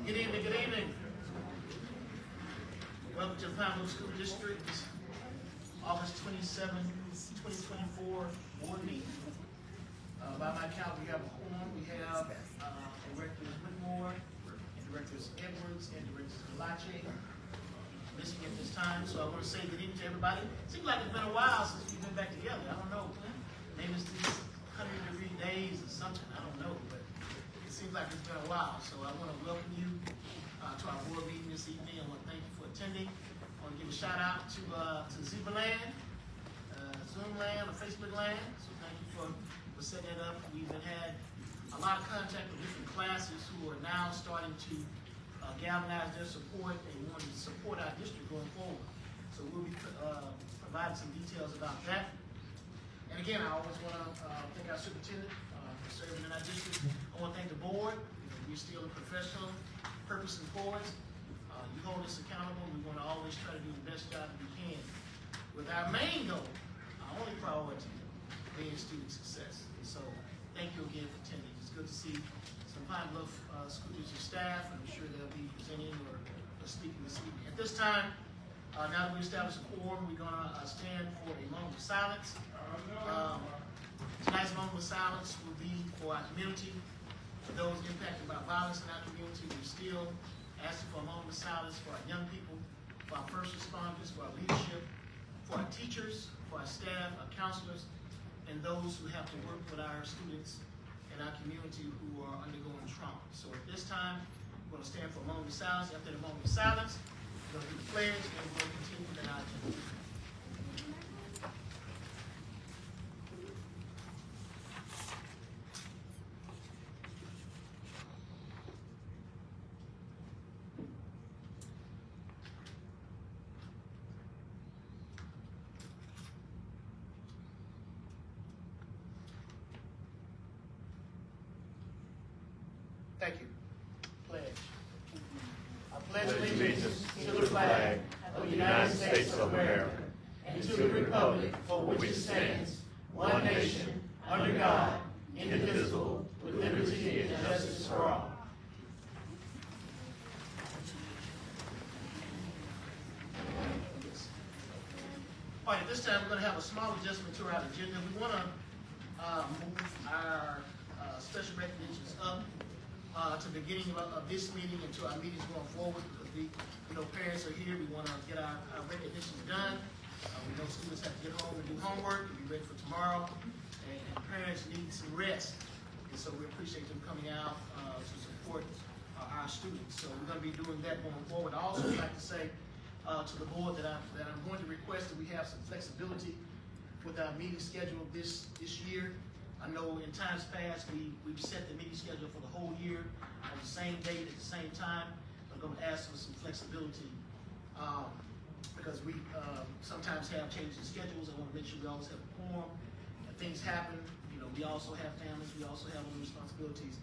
Good evening, good evening. Welcome to Pine Bluff School District, August 27, 2024 board meeting. By my count, we have a quorum. We have Directors Whitmore, Directors Edwards, and Directors Galache missing at this time. So I want to say good evening to everybody. Seems like it's been a while since we've been back together. I don't know. Maybe it's these 100-degree days or something. I don't know, but it seems like it's been a while. So I want to welcome you to our board meeting this evening. I want to thank you for attending. I want to give a shout out to Zebra Land, Zoom Land, or Facebook Land. So thank you for setting that up. We've had a lot of contact with different classes who are now starting to galvanize their support and want to support our district going forward. So we'll be providing some details about that. And again, I always want to thank our superintendent for serving in our district. I want to thank the board. We're still a professional, purpose and forwards. You hold us accountable. We want to always try to do the best job we can with our main goal, our only priority, being student success. And so thank you again for attending. It's good to see some Pine Bluff School District staff, and I'm sure they'll be presenting or speaking this evening. At this time, now that we established a quorum, we're going to stand for a moment of silence. Tonight's moment of silence will be for our community, for those impacted by violence in our community. We're still asking for a moment of silence for our young people, for our first responders, for our leadership, for our teachers, for our staff, our counselors, and those who have to work with our students in our community who are undergoing trauma. So at this time, we're going to stand for a moment of silence. After the moment of silence, we're going to do the pledge, and we're going to continue with our agenda. Thank you. Pledge. I pledge allegiance to the flag of the United States of America and to the republic for which it stands, one nation, under God, indivisible, with liberty and justice for all. All right, at this time, we're going to have a small adjustment to our agenda. We want to move our special recognitions up to the beginning of this meeting and to our meetings going forward, because we, parents are here. We want to get our recognitions done. We know students have to get home and do homework and be ready for tomorrow, and parents need some rest. And so we appreciate them coming out to support our students. So we're going to be doing that going forward. I also would like to say to the board that I'm going to request that we have some flexibility with our meeting schedule this year. I know in times past we've set the meeting schedule for the whole year on the same date at the same time. I'm going to ask for some flexibility because we sometimes have changes in schedules. I want to make sure we always have a quorum. If things happen, we also have families. We also have other responsibilities.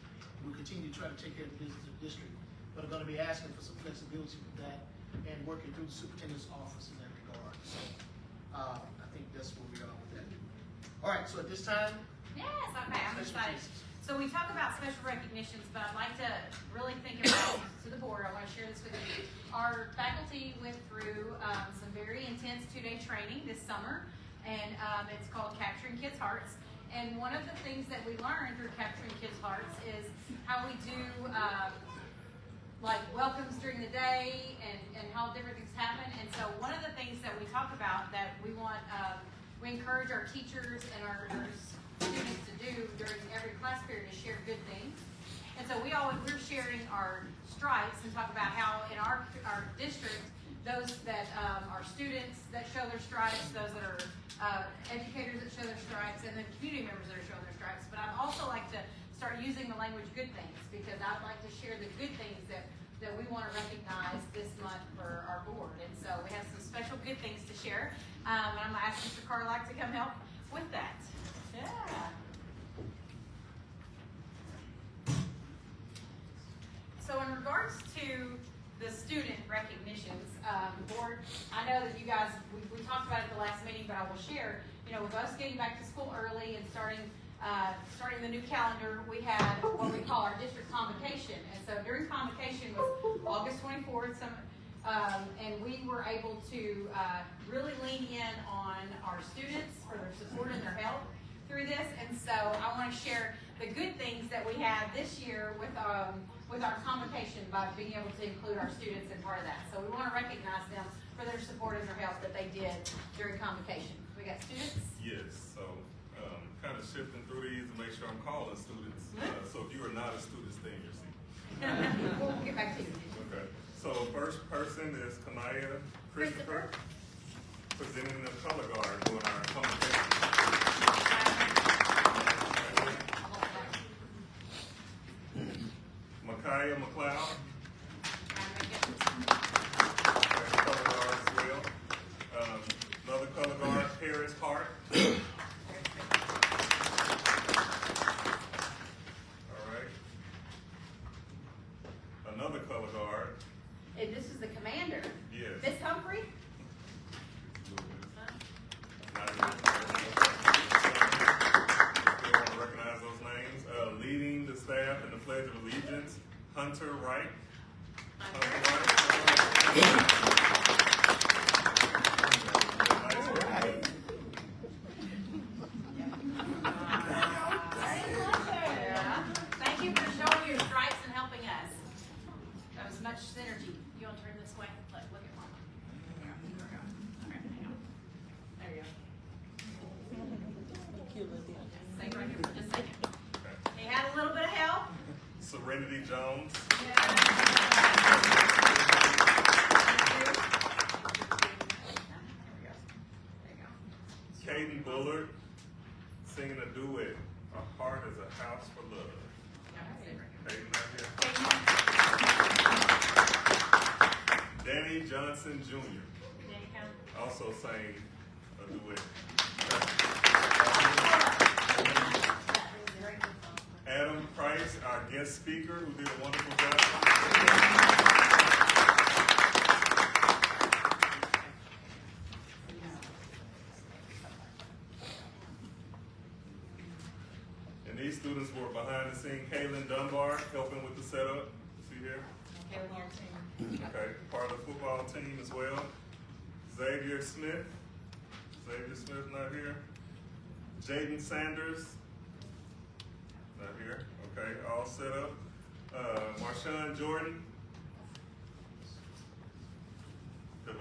We continue to try to take care of the business of the district, but I'm going to be asking for some flexibility with that and working through the superintendent's office in that regard. So I think that's where we are with that. All right. So at this time. Yes, okay, I'm excited. So we talk about special recognitions, but I'd like to really think about, to the board, I want to share this with you. Our faculty went through some very intense 2-day training this summer, and it's called Capturing Kids' Hearts. And one of the things that we learned through Capturing Kids' Hearts is how we do like welcomes during the day and how different things happen. And so one of the things that we talk about that we want, we encourage our teachers and our students to do during every class period is share good things. And so we're sharing our stripes and talk about how in our district, those that are students that show their stripes, those that are educators that show their stripes, and then community members that are showing their stripes. But I'd also like to start using the language good things, because I'd like to share the good things that we want to recognize this month for our board. And so we have some special good things to share. And I'm going to ask Mr. Carlack to come help with that. Yeah. So in regards to the student recognitions, board, I know that you guys, we talked about it at the last meeting, but I will share, with us getting back to school early and starting the new calendar, we had what we call our district convocation. And so during convocation was August 24th, and we were able to really lean in on our students for their support and their help through this. And so I want to share the good things that we had this year with our convocation by being able to include our students in part of that. So we want to recognize them for their support and their help that they did during convocation. We got students? Yes, so kind of shifting through these to make sure I'm calling students. So if you are not a student, stay in your seat. We'll get back to you. Okay, so first person is Kanaya Christopher, presenting the color guard during our convocation. Micaiah McLeod, color guard as well. Another color guard, Paris Hart. All right. Another color guard. And this is the commander. Yes. Miss Humphrey? Still want to recognize those names. Leading the staff in the Pledge of Allegiance, Hunter Wright. Thank you for showing your stripes and helping us. That was much synergy. You want to turn this way? Look at Mama. There we go. All right, hang on. There you go. Stay right here for just a second. He had a little bit of help. Serenity Jones. Katie Bullard, singing a duet, A Heart is a House for Love. Katie not here. Danny Johnson Jr. also sang a duet. Adam Price, our guest speaker, who did a wonderful job. And these students were behind the scene. Kaylin Dunbar helping with the setup. See here? Okay, part of the football team as well. Xavier Smith not here. Jaden Sanders, not here. Okay, all set up. Marshawn Jordan.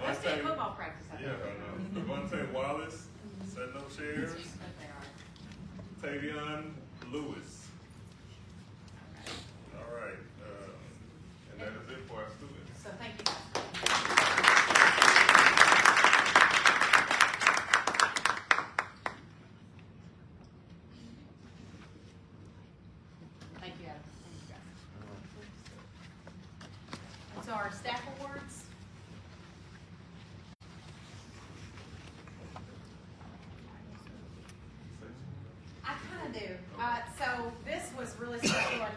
Let's do football practice. Yeah, I know. Devontae Wallace, setting up chairs. Tavion Lewis. All right, and that is it for our students. So thank you guys. Thank you, Adam. Thank you, guys. And so our staff awards. I kind of do. So this was really special, and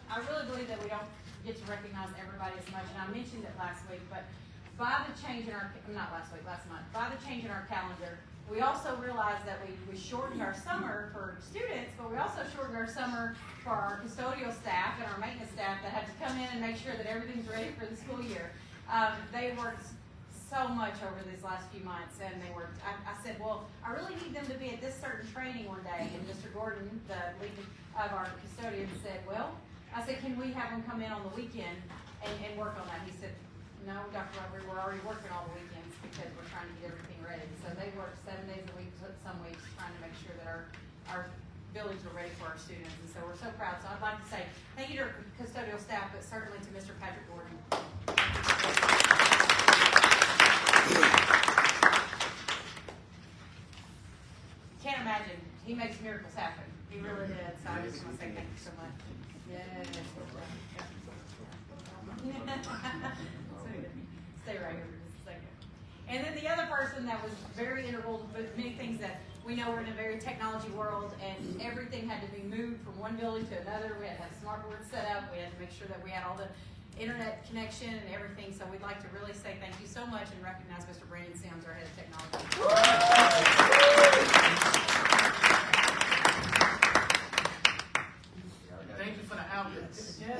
I really believe that we don't get to recognize everybody as much. And I mentioned it last week, but by the change in our last month, by the change in our calendar, we also realized that we shortened our summer for students, but we also shortened our summer for our custodial staff and our maintenance staff that had to come in and make sure that everything's ready for the school year. They worked so much over these last few months, and they were. I said, well, I really need them to be at this certain training one day, and Mr. Gordon, the lead of our custodian, said, well, I said, can we have them come in on the weekend and work on that? He said, no, Dr. Robert, we're already working all the weekends because we're trying to get everything ready. So they work 7 days a week, some weeks, trying to make sure that our buildings are ready for our students, and so we're so proud. So I'd like to say thank you to our custodian custodial staff, but certainly to Mr. Patrick Gordon. Can't imagine. He makes miracles happen. He really did. So I just want to say thank you so much. Yes. Stay right here for just a second. And then the other person that was very integral with many things that we know we're in a very technology world, and everything had to be moved from one building to another. We had to have smart boards set up. We had to make sure that we had all the internet connection and everything. So we'd like to really say thank you so much and recognize Mr. Brandon Sims, our head of technology. Thank you for the outlets. Yes.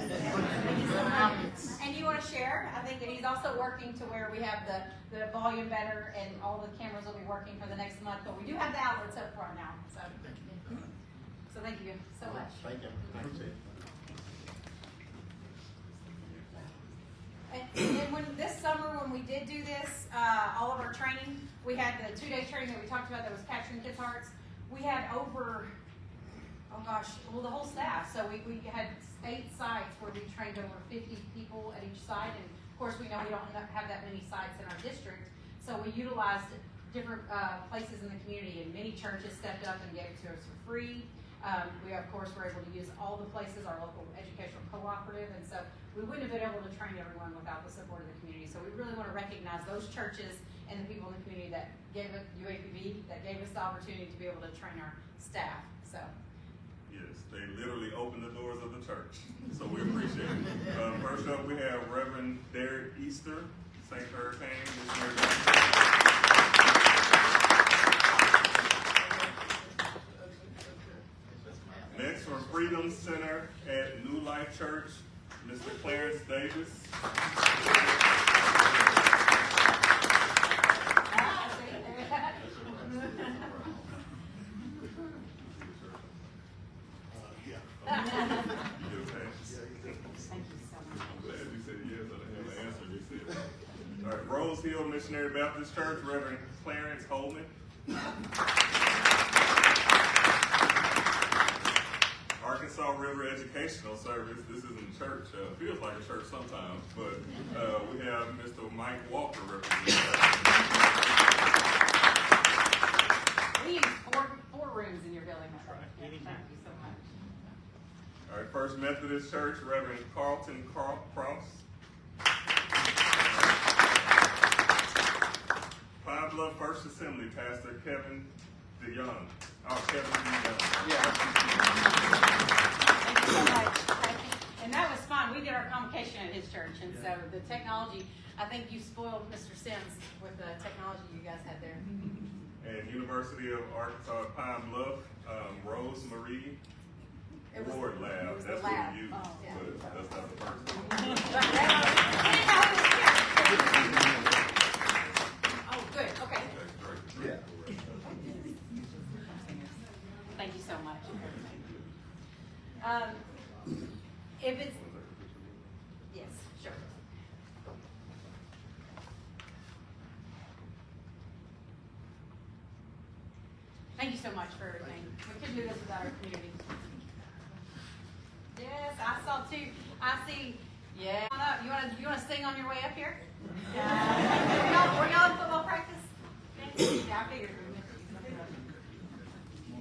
And you want to share? I think that he's also working to where we have the volume better and all the cameras will be working for the next month. But we do have the outlets up front now. So thank you so much. Thank you. And when this summer, when we did do this, all of our training, we had the 2-day training that we talked about that was capturing kids' hearts. We had over, the whole staff. So we had 8 sites where we trained over 50 people at each site. And of course, we know we don't have that many sites in our district. So we utilized different places in the community, and many churches stepped up and gave it to us for free. We, of course, were able to use all the places, our local educational cooperative, and so we wouldn't have been able to train everyone without the support of the community. So we really want to recognize those churches and the people in the community that gave us, UAPB, that gave us the opportunity to be able to train our staff. So. Yes, they literally opened the doors of the church, so we appreciate it. First up, we have Reverend Derek Easter, St. Hurricane Missionary Baptist. Next, from Freedom Center at New Life Church, Mr. Clarence Davis. All right, Rose Hill Missionary Baptist Church, Reverend Clarence Holman. Arkansas River Educational Service. This isn't church. Feels like a church sometimes, but we have Mr. Mike Walker representing. We use four rooms in your building. Right. Thank you so much. All right, First Methodist Church, Reverend Carlton Cross. Pine Bluff First Assembly, Pastor Kevin DeYoung. Kevin DeYoung. Thank you so much. And that was fun. We did our convocation at his church, and so the technology, I think you spoiled Mr. Sims with the technology you guys had there. And University of Arkansas at Pine Bluff, Rose Marie Ward Lab. That's what we use, but that's not the person. Oh, good. Okay. Yeah. Thank you so much. If it's, yes, sure. Thank you so much for everything. We couldn't do this without our community. Yes, I saw too. I see. Yeah. Come on up. You wanna sing on your way up here? Were y'all in football practice? Yeah, I figured we missed you.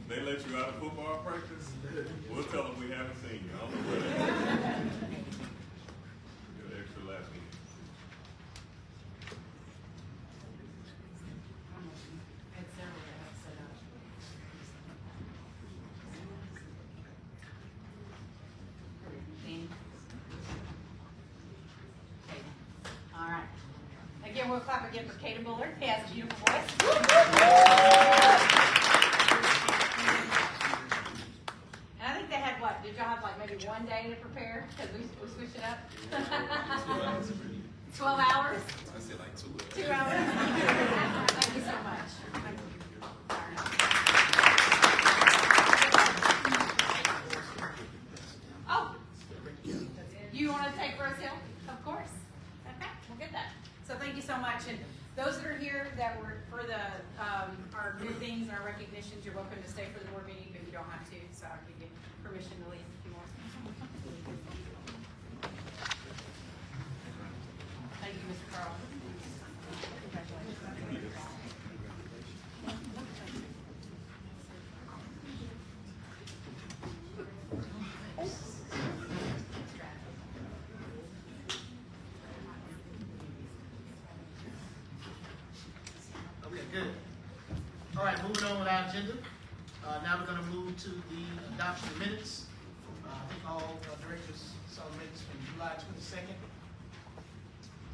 They let you out of football practice? We'll tell them we haven't seen you. I don't know where they are. Get an extra last week. All right. Again, we'll clap again for Caden Bullard. He has a beautiful voice. And I think they had what? Did y'all have like maybe one day to prepare? Because we switched it up. 12 hours? I said like 2 hours. 2 hours? Thank you so much. Thank you. Oh, you want to take Rose Hill? Of course. Okay, we'll get that. So thank you so much. And those that are here that were for the our new things and our recognitions, you're welcome to stay for the board meeting, but you don't have to. So I'll give you permission to leave if you want. our agenda. Now we're gonna move to the adoption of minutes. I think all directors saw minutes from July 22nd.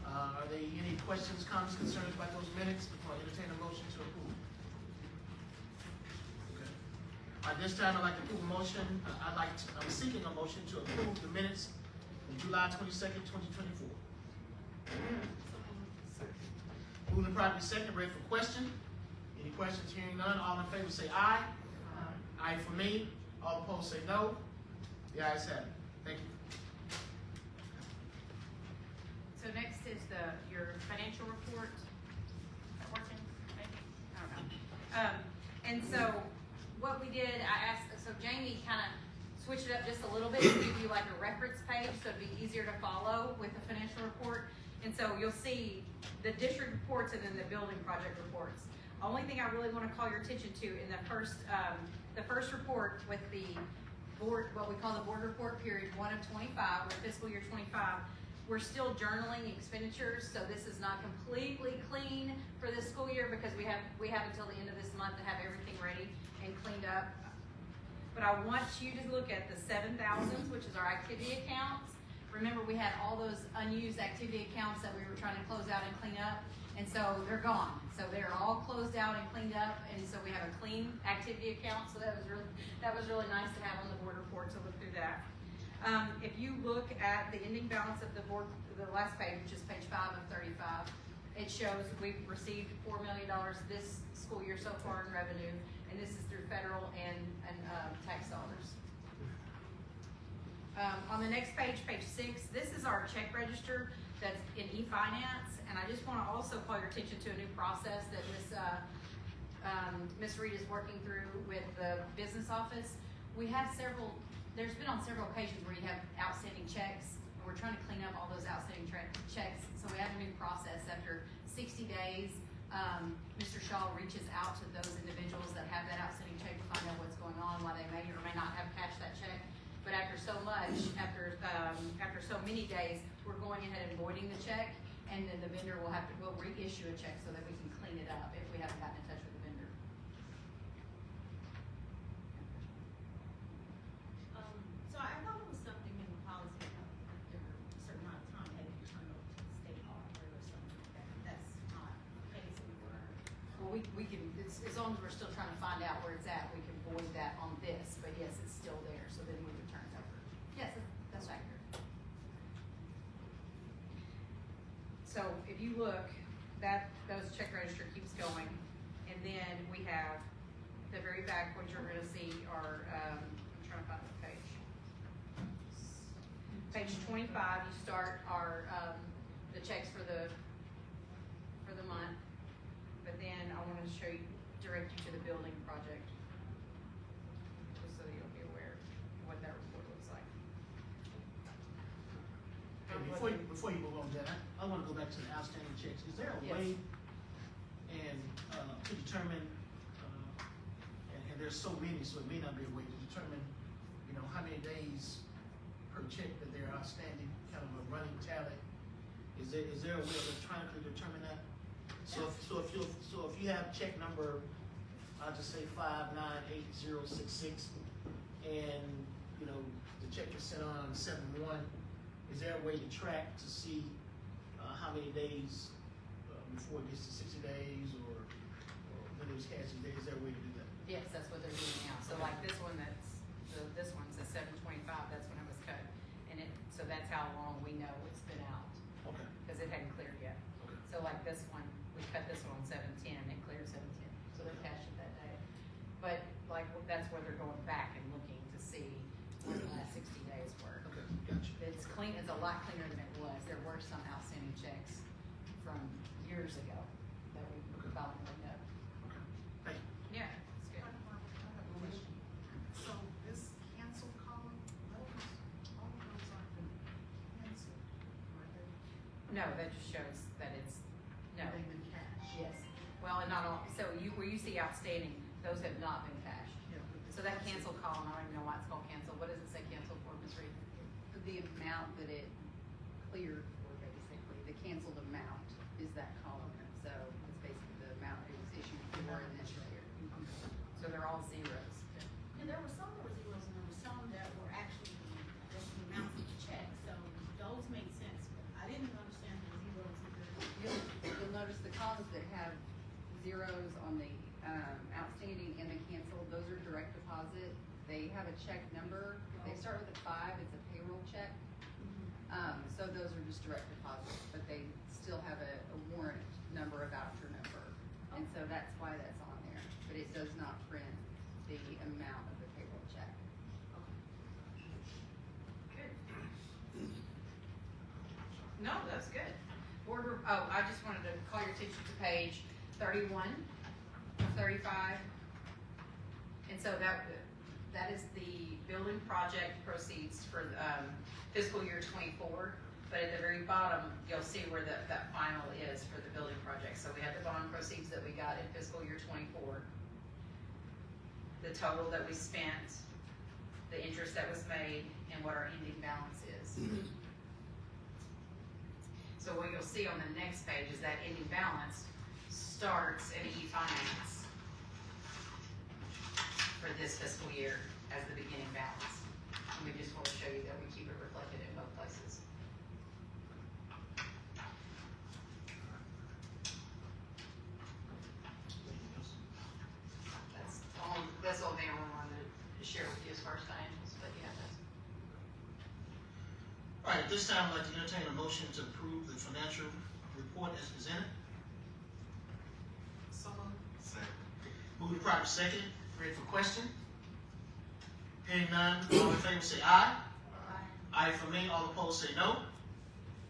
Are there any questions, comments, concerns about those minutes before I entertain a motion to approve? Okay. At this time, I'd like to approve a motion, I'm seeking a motion to approve the minutes from July 22nd, 2024. Moving and properly second, ready for question? Any questions? Hearing none, all in favor say aye. Aye for me. All opposed say no. The ayes have it. Thank you. So next is your financial report. Working, maybe? I don't know. And so what we did, so Jamie kind of switched it up just a little bit to give you like a reference page so it'd be easier to follow with the financial report. And so you'll see the district reports and then the building project reports. Only thing I really want to call your attention to in the first report with the board, what we call the board report period 1 of 25, or fiscal year 25, we're still journaling expenditures, so this is not completely clean for this school year because we have until the end of this month to have everything ready and cleaned up. But I want you to look at the 7,000s, which is our activity accounts. Remember, we had all those unused activity accounts that we were trying to close out and clean up, and so they're gone. So they're all closed out and cleaned up, and so we have a clean activity account. So that was really nice to have on the board report. So look through that. If you look at the ending balance of the board, the last page, which is page 5 of 35, it shows we've received $4 million this school year so far in revenue, and this is through federal and tax dollars. On the next page, page 6, this is our check register that's in e-finance, and I just want to also call your attention to a new process that Ms. Reed is working through with the business office. There's been on several occasions where you have outstanding checks, and we're trying to clean up all those outstanding checks, so we have a new process. After 60 days, Mr. Shaw reaches out to those individuals that have that outstanding check to find out what's going on, why they may or may not have cashed that check. But after so many days, we're going ahead and voiding the check, and then the vendor will reissue a check so that we can clean it up if we haven't gotten in touch with the vendor. So I thought it was something in the policy about after a certain amount of time had to be turned over to the state auditor or something like that. That's not the case anymore. Well, we can, as long as we're still trying to find out where it's at, we can void that on this, but yes, it's still there, so then we would turn it over. Yes, that's accurate. So if you look, those check register keeps going, and then we have the very back, what you're gonna see are, I'm trying to find the page. Page 25, you start our, the checks for the month, but then I wanted to show you, direct you to the building project, just so you'll be aware of what that report looks like. And before you move on, Jen, I want to go back to the outstanding checks. Is there a way to determine, and there's so many, so it may not be a way to determine, how many days per check that they're outstanding, kind of a running tally? Is there a way of electronically determine that? So if you have check number, I'll just say 598066, and the check is sent on 7/1, is there a way to track to see how many days before it gets to 60 days or when it was cashed? Is there a way to do that? Yes, that's what they're doing now. So like this one, this one says 7/25, that's when it was cut, and so that's how long we know it's been out, Okay. because it hadn't cleared yet. Okay. So like this one, we cut this one on 7/10, it cleared 7/10, so they cashed it that day. But like, that's where they're going back and looking to see what the last 60 days were. Okay, gotcha. It's clean, it's a lot cleaner than it was. There were some outstanding checks from years ago that we finally cleaned up. Okay, thank you. Yeah, it's good. I have a question. So this cancel column, all of those aren't been canceled, are they? No, that just shows that it's, no. They've been cashed. Yes. Well, and not all, so where you see outstanding, those have not been cashed. Yeah. So that cancel column, I don't even know why it's called cancel. What does it say cancel for, Ms. Reed? The amount that it cleared for, basically, the canceled amount is that column, so it's basically the amount it was issued for in this year. So they're all zeros. And there were some that were zeros and there were some that were actually just the amounts of the check, so those made sense, but I didn't understand the zeros either. You'll notice the columns that have zeros on the outstanding and the canceled, those are direct deposit. They have a check number. If they start with a 5, it's a payroll check. So those are just direct deposits, but they still have a warrant number, a voucher number. And so that's why that's on there, but it does not print the amount of the payroll check. Good. No, that's good. I just wanted to call your attention to page 31, 35. And so that is the building project proceeds for, fiscal year 24. But at the very bottom, you'll see where that final is for the building project. So we have the bond proceeds that we got in fiscal year 24. The total that we spent, the interest that was made, and what our ending balance is. So what you'll see on the next page is that ending balance starts in e-finance for this fiscal year as the beginning balance. And we just want to show you that we keep it reflected in both places. That's all Mayor wanted to share with you as far as financials, but yeah, that's. All right, at this time, I'd like to entertain a motion to approve the financial report as presented. Move to proper second, ready for question? Hearing none, all in favor say aye. Aye for me, all opposed say no.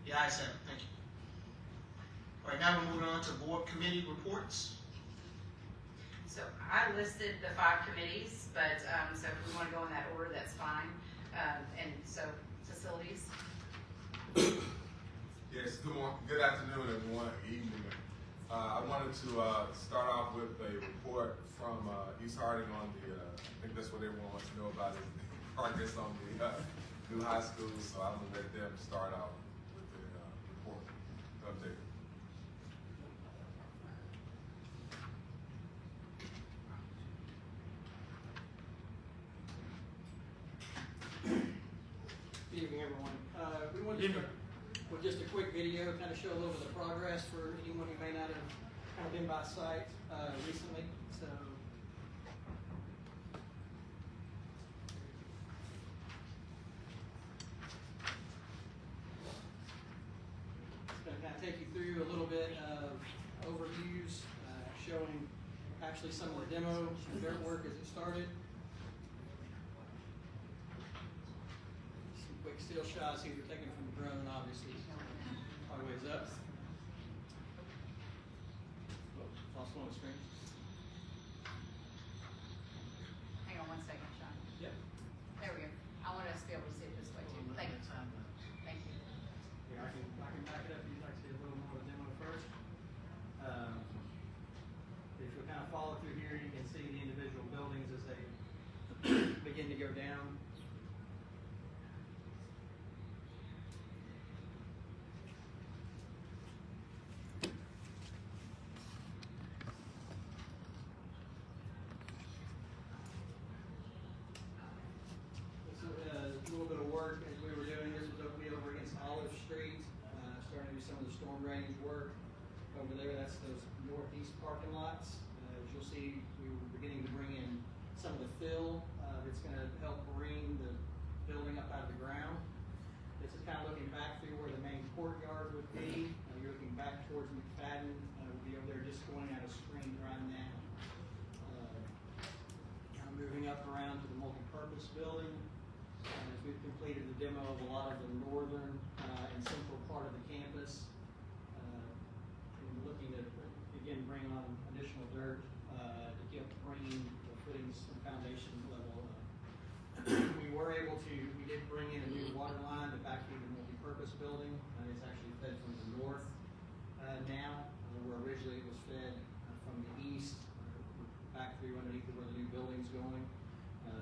The ayes have it, thank you. All right, now we're moving on to board committee reports. So I listed the 5 committees, but, so if we want to go in that order, that's fine. And so, facilities. Yes, good afternoon, everyone, evening. I wanted to start off with a report from East Harding on the, I think that's what everyone wants to know about is the progress on the new high school, so I'm gonna let them start out with the report update. Good evening, everyone. We wanted to start with just a quick video, kind of show a little bit of progress for anyone who may not have kind of been by site recently. So, it's going to kind of take you through a little bit of overviews, showing actually some of the demo dirt work as it started. Quick still shots here, taken from the drone, obviously. Probably ways up. Oh, lost one on the screen. Hang on one second, Sean. Yep. There we go. I want us to be able to see it this way too. Thank you. Thank you. Yeah, I can back it up if you'd like to see a little more of the demo first. If you'll kind of follow through here, you can see the individual buildings as they begin to go down. A little bit of work as we were doing this was over against Olive Street, starting to do some of the storm drainage work over there. That's those northeast parking lots. As you'll see, we were beginning to bring in some of the fill that's going to help bring the building up out of the ground. This is kind of looking back through where the main courtyard would be. You're looking back towards McFadden. We'll be over there just going out of screen right now. Kind of moving up around to the multi-purpose building. As we've completed the demo of a lot of the northern and central part of the campus, and looking to again bring on additional dirt to get bringing the footings and foundation level. We did bring in a new water line to back through the multi-purpose building. It's actually fed from the north now, where originally it was fed from the east, back through underneath where the new building's going.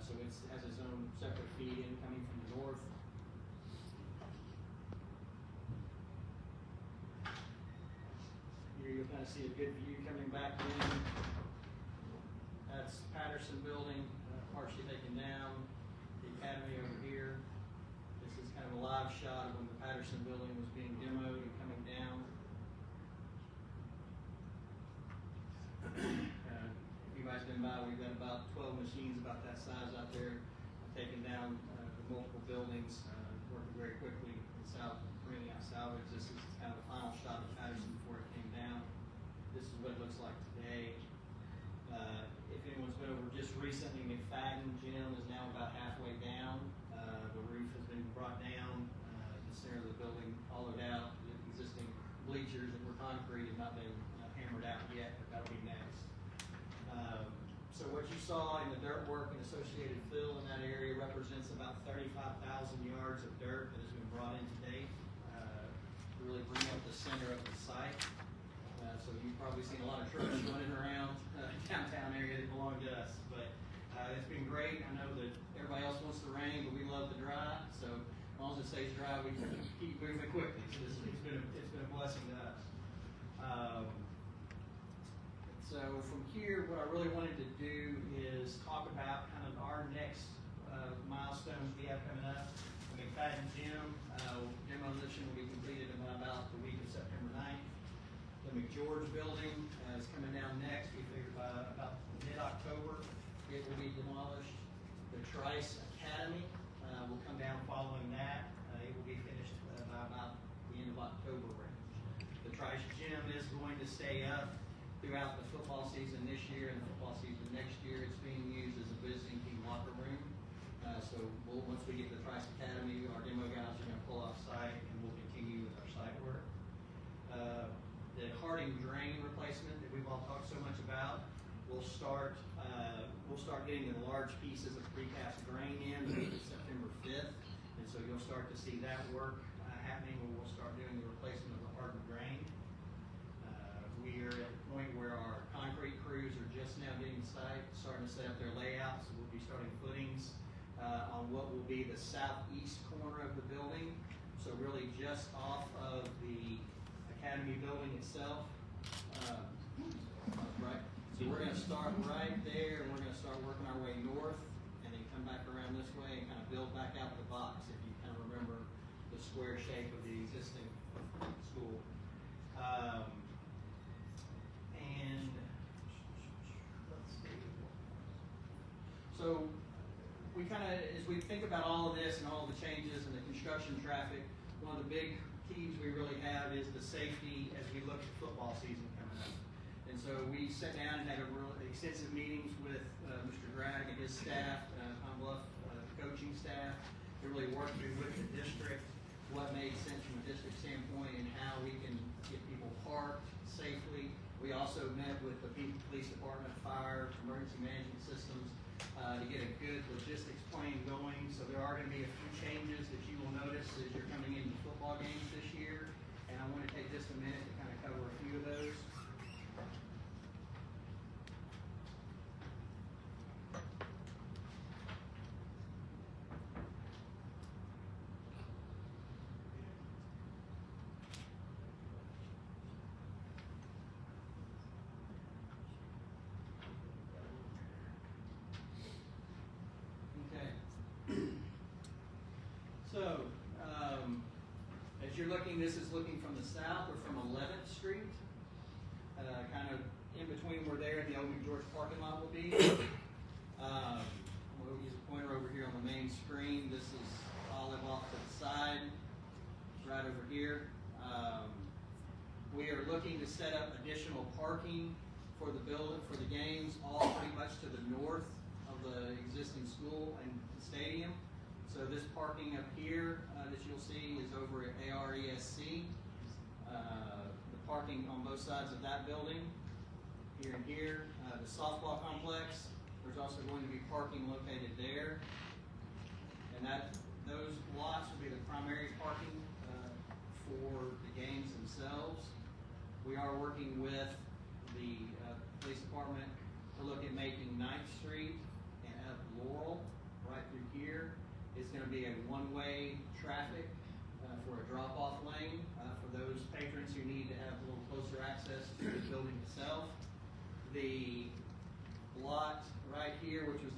So it has its own separate feed in coming from the north. Here you'll kind of see a good view coming back in that's Patterson Building, partially taken down, the Academy over here. This is kind of a live shot of when the Patterson Building was being demoed and coming down. If you guys been by, we've got about 12 machines about that size out there, taking down the multiple buildings, working very quickly in bringing out salvage. This is kind of the final shot of Patterson before it came down. This is what it looks like today. If anyone's been over just recently, McFadden Gym is now about halfway down. The roof has been brought down. The center of the building hollowed out. The existing bleachers that were concrete have not been hammered out yet, but that'll be next. So what you saw in the dirt work and associated fill in that area represents about 35,000 yards of dirt that has been brought in to date to really bring up the center of the site. So you've probably seen a lot of trucks running around downtown area that belong to us. But it's been great. I know that everybody else wants the rain, but we love the dry. So as long as it stays dry, we can keep moving quickly. So it's been a blessing to us. So from here, what I really wanted to do is talk about kind of our next milestones we have coming up. The McFadden Gym demolition will be completed in about the week of September 9th. The McGeorge Building is coming down next. We figure by about mid-October it will be demolished. The Trice Academy will come down following that. It will be finished by about the end of October range. The Trice Gym is going to stay up throughout the football season this year and the football season next year. It's being used as a visiting team locker room. So once we get to the Trice Academy, our demo guys are going to pull off site and we'll continue with our site work. The Harding drain replacement that we've all talked so much about, we'll start getting the large pieces of precast drain in September 5th. And so you'll start to see that work happening when we'll start doing the replacement of the hardened drain. We are at a point where our concrete crews are just now getting starting to set up their layouts. So we'll be starting footings on what will be the southeast corner of the building. So really just off of the Academy building itself. Right. So we're going to start right there, and we're going to start working our way north, and then come back around this way and kind of build back out the box. If you kind of remember the square shape of the existing school. And let's see. So we kind of, as we think about all of this and all of the changes and the construction traffic, one of the big keys we really have is the safety as we look at football season coming up. And so we sat down and had a real extensive meetings with Mr. Gragg and his staff, Pine Bluff coaching staff, to really work with the district, what made sense from a district standpoint and how we can get people parked safely. We also met with the police department, fire, emergency management systems to get a good logistics plan going. So there are going to be a few changes that you will notice as you're coming into football games this year. And I want to take just a minute to kind of cover a few of those. So, as you're looking, this is looking from the south or from 11th Street, kind of in between where there and the old McGeorge parking lot will be. We'll use a pointer over here on the main screen. This is Olive off to the side, right over here. We are looking to set up additional parking for the building, for the games, all pretty much to the north of the existing school and the stadium. So this parking up here that you'll see is over at ARESC. The parking on both sides of that building, here and here. The softball complex, there's also going to be parking located there. And those lots will be the primary parking for the games themselves. We are working with the police department to look at making 9th Street and up Laurel right through here. It's going to be a one-way traffic for a drop-off lane for those patrons who need to have a little closer access to the building itself. The lot right here, which was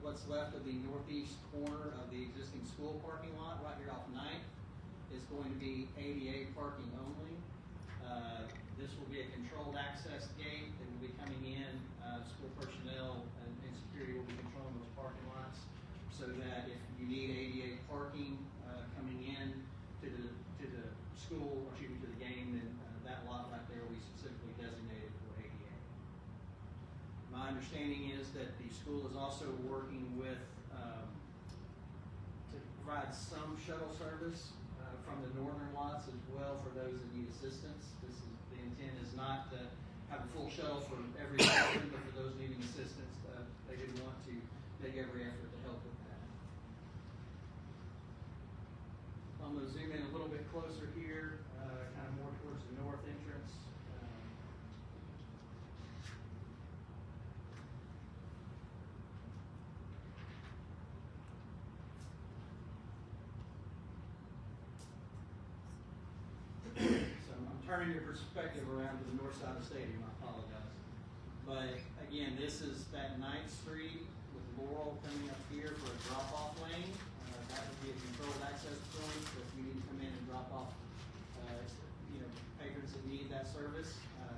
what's left of the northeast corner of the existing school parking lot, right here off 9th, is going to be ADA parking only. This will be a controlled access gate that will be coming in. School personnel and security will be controlling those parking lots, so that if you need ADA parking coming in to the school, or excuse me, to the game, then that lot right there will be specifically designated for ADA. My understanding is that the school is also working with to provide some shuttle service from the northern lots as well for those that need assistance. The intent is not to have a full shuttle for every student, but for those needing assistance, they did want to make every effort to help with that. I'm going to zoom in a little bit closer here, kind of more towards the north entrance. So I'm turning your perspective around to the north side of the stadium, I apologize. But again, this is that 9th Street with Laurel coming up here for a drop-off lane. That would be a controlled access point, so if you need to come in and drop off, patrons that need that service,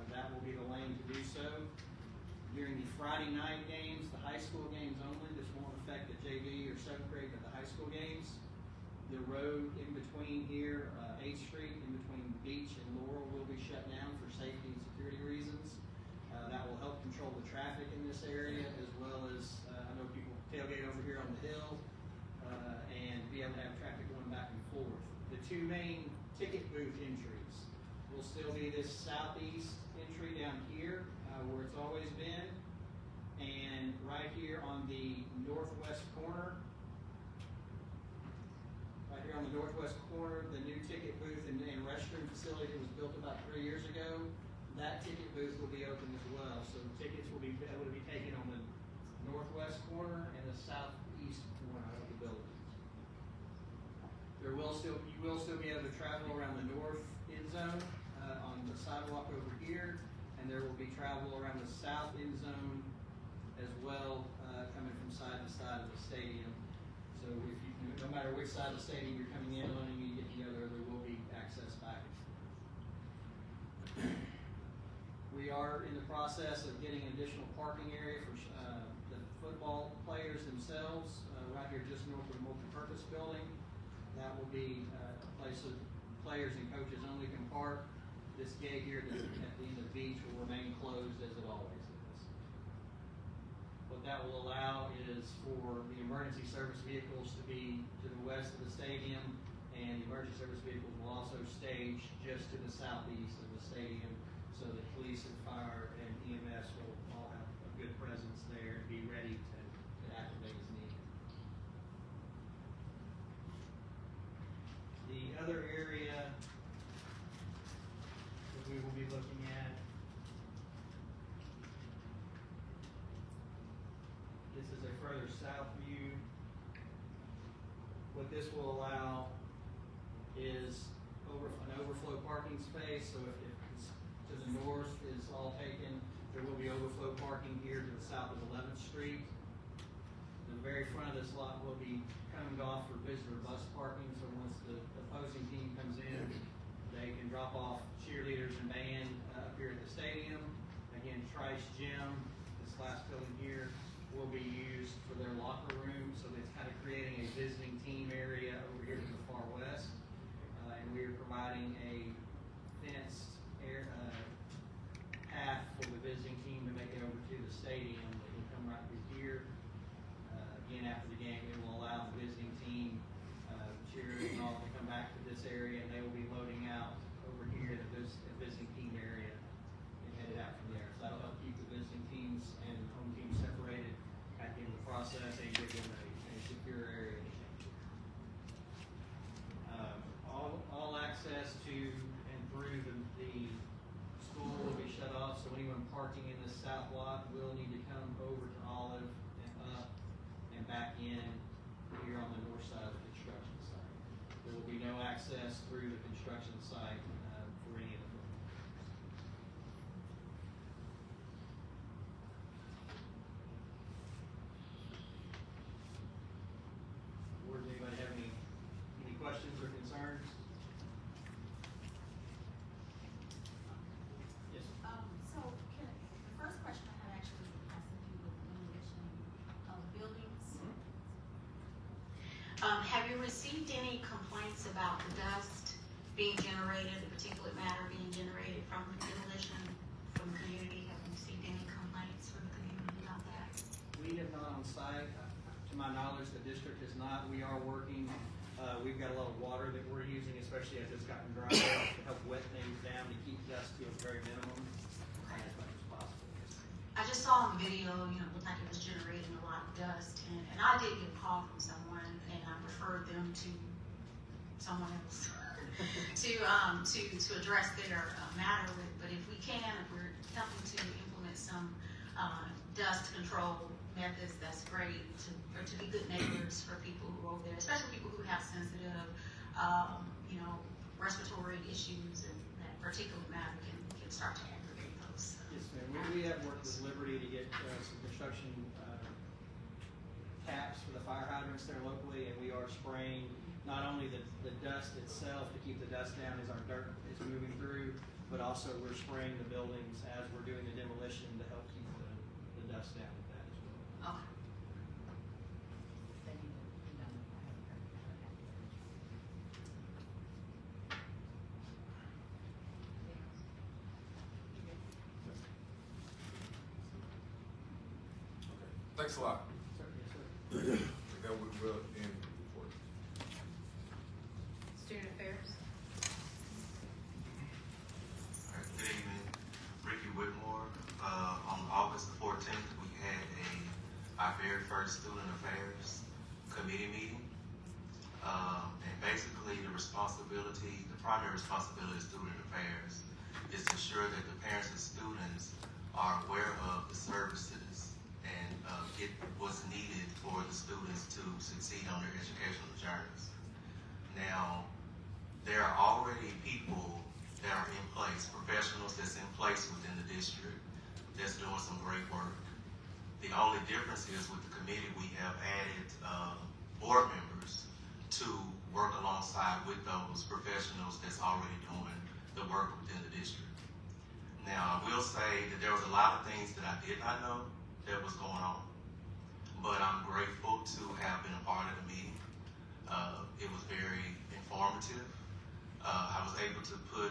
that will be the lane to do so. During the Friday night games, the high school games only, this won't affect the JV or 7th grade, but the high school games. The road in between here, 8th Street, in between Beach and Laurel, will be shut down for safety and security reasons. That will help control the traffic in this area, as well as, I know people tailgate over here on the hill, and be able to have traffic going back and forth. The two main ticket booth entries will still be this southeast entry down here, where it's always been, and right here on the northwest corner. Right here on the northwest corner, the new ticket booth and restroom facility that was built about 3 years ago, that ticket booth will be open as well. So tickets will be able to be taken on the northwest corner and the southeast corner of the building. You will still be able to travel around the north end zone on the sidewalk over here, and there will be travel around the south end zone as well, coming from side to side of the stadium. So if you, no matter which side of the stadium you're coming in on and you get together, there will be access back and forth. We are in the process of getting additional parking area for the football players themselves, right here just north of the multi-purpose building. That will be a place that players and coaches only can park. This gate here at the end of the beach will remain closed as it always is. What that will allow is for the emergency service vehicles to be to the west of the stadium, and the emergency service vehicles will also stage just to the southeast of the stadium, so that police and fire and EMS will all have a good presence there and be ready to activate as needed. The other area that we will be looking at, this is a further south view. What this will allow is an overflow parking space, so if it's to the north is all taken, there will be overflow parking here to the south of 11th Street. The very front of this lot will be coming off for visitor bus parking, so once the opposing team comes in, they can drop off cheerleaders and band up here at the stadium. Again, Trice Gym, this last building here, will be used for their locker room, so it's kind of creating a visiting team area over here to the far west. And we are providing a fenced path for the visiting team to make it over to the stadium. They can come right through here. Again, after the game, it will allow the visiting team, cheerleaders and all, to come back to this area, and they will be loading out over here at the visiting team area and headed out from there. So that'll help keep the visiting teams and home teams separated back in the process and give them a secure area to change. All access to and through the school will be shut off, so anyone parking in this south lot will need to come over to Olive and up and back in here on the north side of the construction site. There will be no access through the construction site for any of the football. Have you received any complaints about the dust being generated, the particulate matter being generated from the demolition from the community? Have you received any complaints from the community about that? We have not on site. To my knowledge, the district has not. We are working. We've got a lot of water that we're using, especially as it's gotten drier, to help wet things down to keep dust to a very minimum as much as possible. I just saw on the video, you know, it looked like it was generating a lot of dust, and I did get a call from someone, and I referred them to someone else to address their matter with. But if we can, if we're helping to implement some dust control methods, that's great, to be good neighbors for people who are over there, especially people who have sensitive, you know, respiratory issues, and that particulate matter can start to aggravate those. Yes, ma'am. We have worked with Liberty to get some construction taps for the fire hydrants there locally, and we are spraying not only the dust itself to keep the dust down as our dirt is moving through, but also we're spraying the buildings as we're doing the demolition to help keep the dust down with that as well. Okay. Thanks a lot. Sir, yes, sir. Then we will end the report. Student affairs. All right, good evening, Ricky Whitmore. On August the 14th, we had our very first student affairs committee meeting. And basically the primary responsibility of student affairs is to ensure that the parents and students are aware of the services and get what's needed for the students to succeed on their educational journeys. Now, there are already people that are in place, professionals that's in place within the district that's doing some great work. The only difference is with the committee, we have added board members to work alongside with those professionals that's already doing the work within the district. Now, I will say that there was a lot of things that I did not know that was going on, but I'm grateful to have been a part of the meeting. It was very informative. I was able to put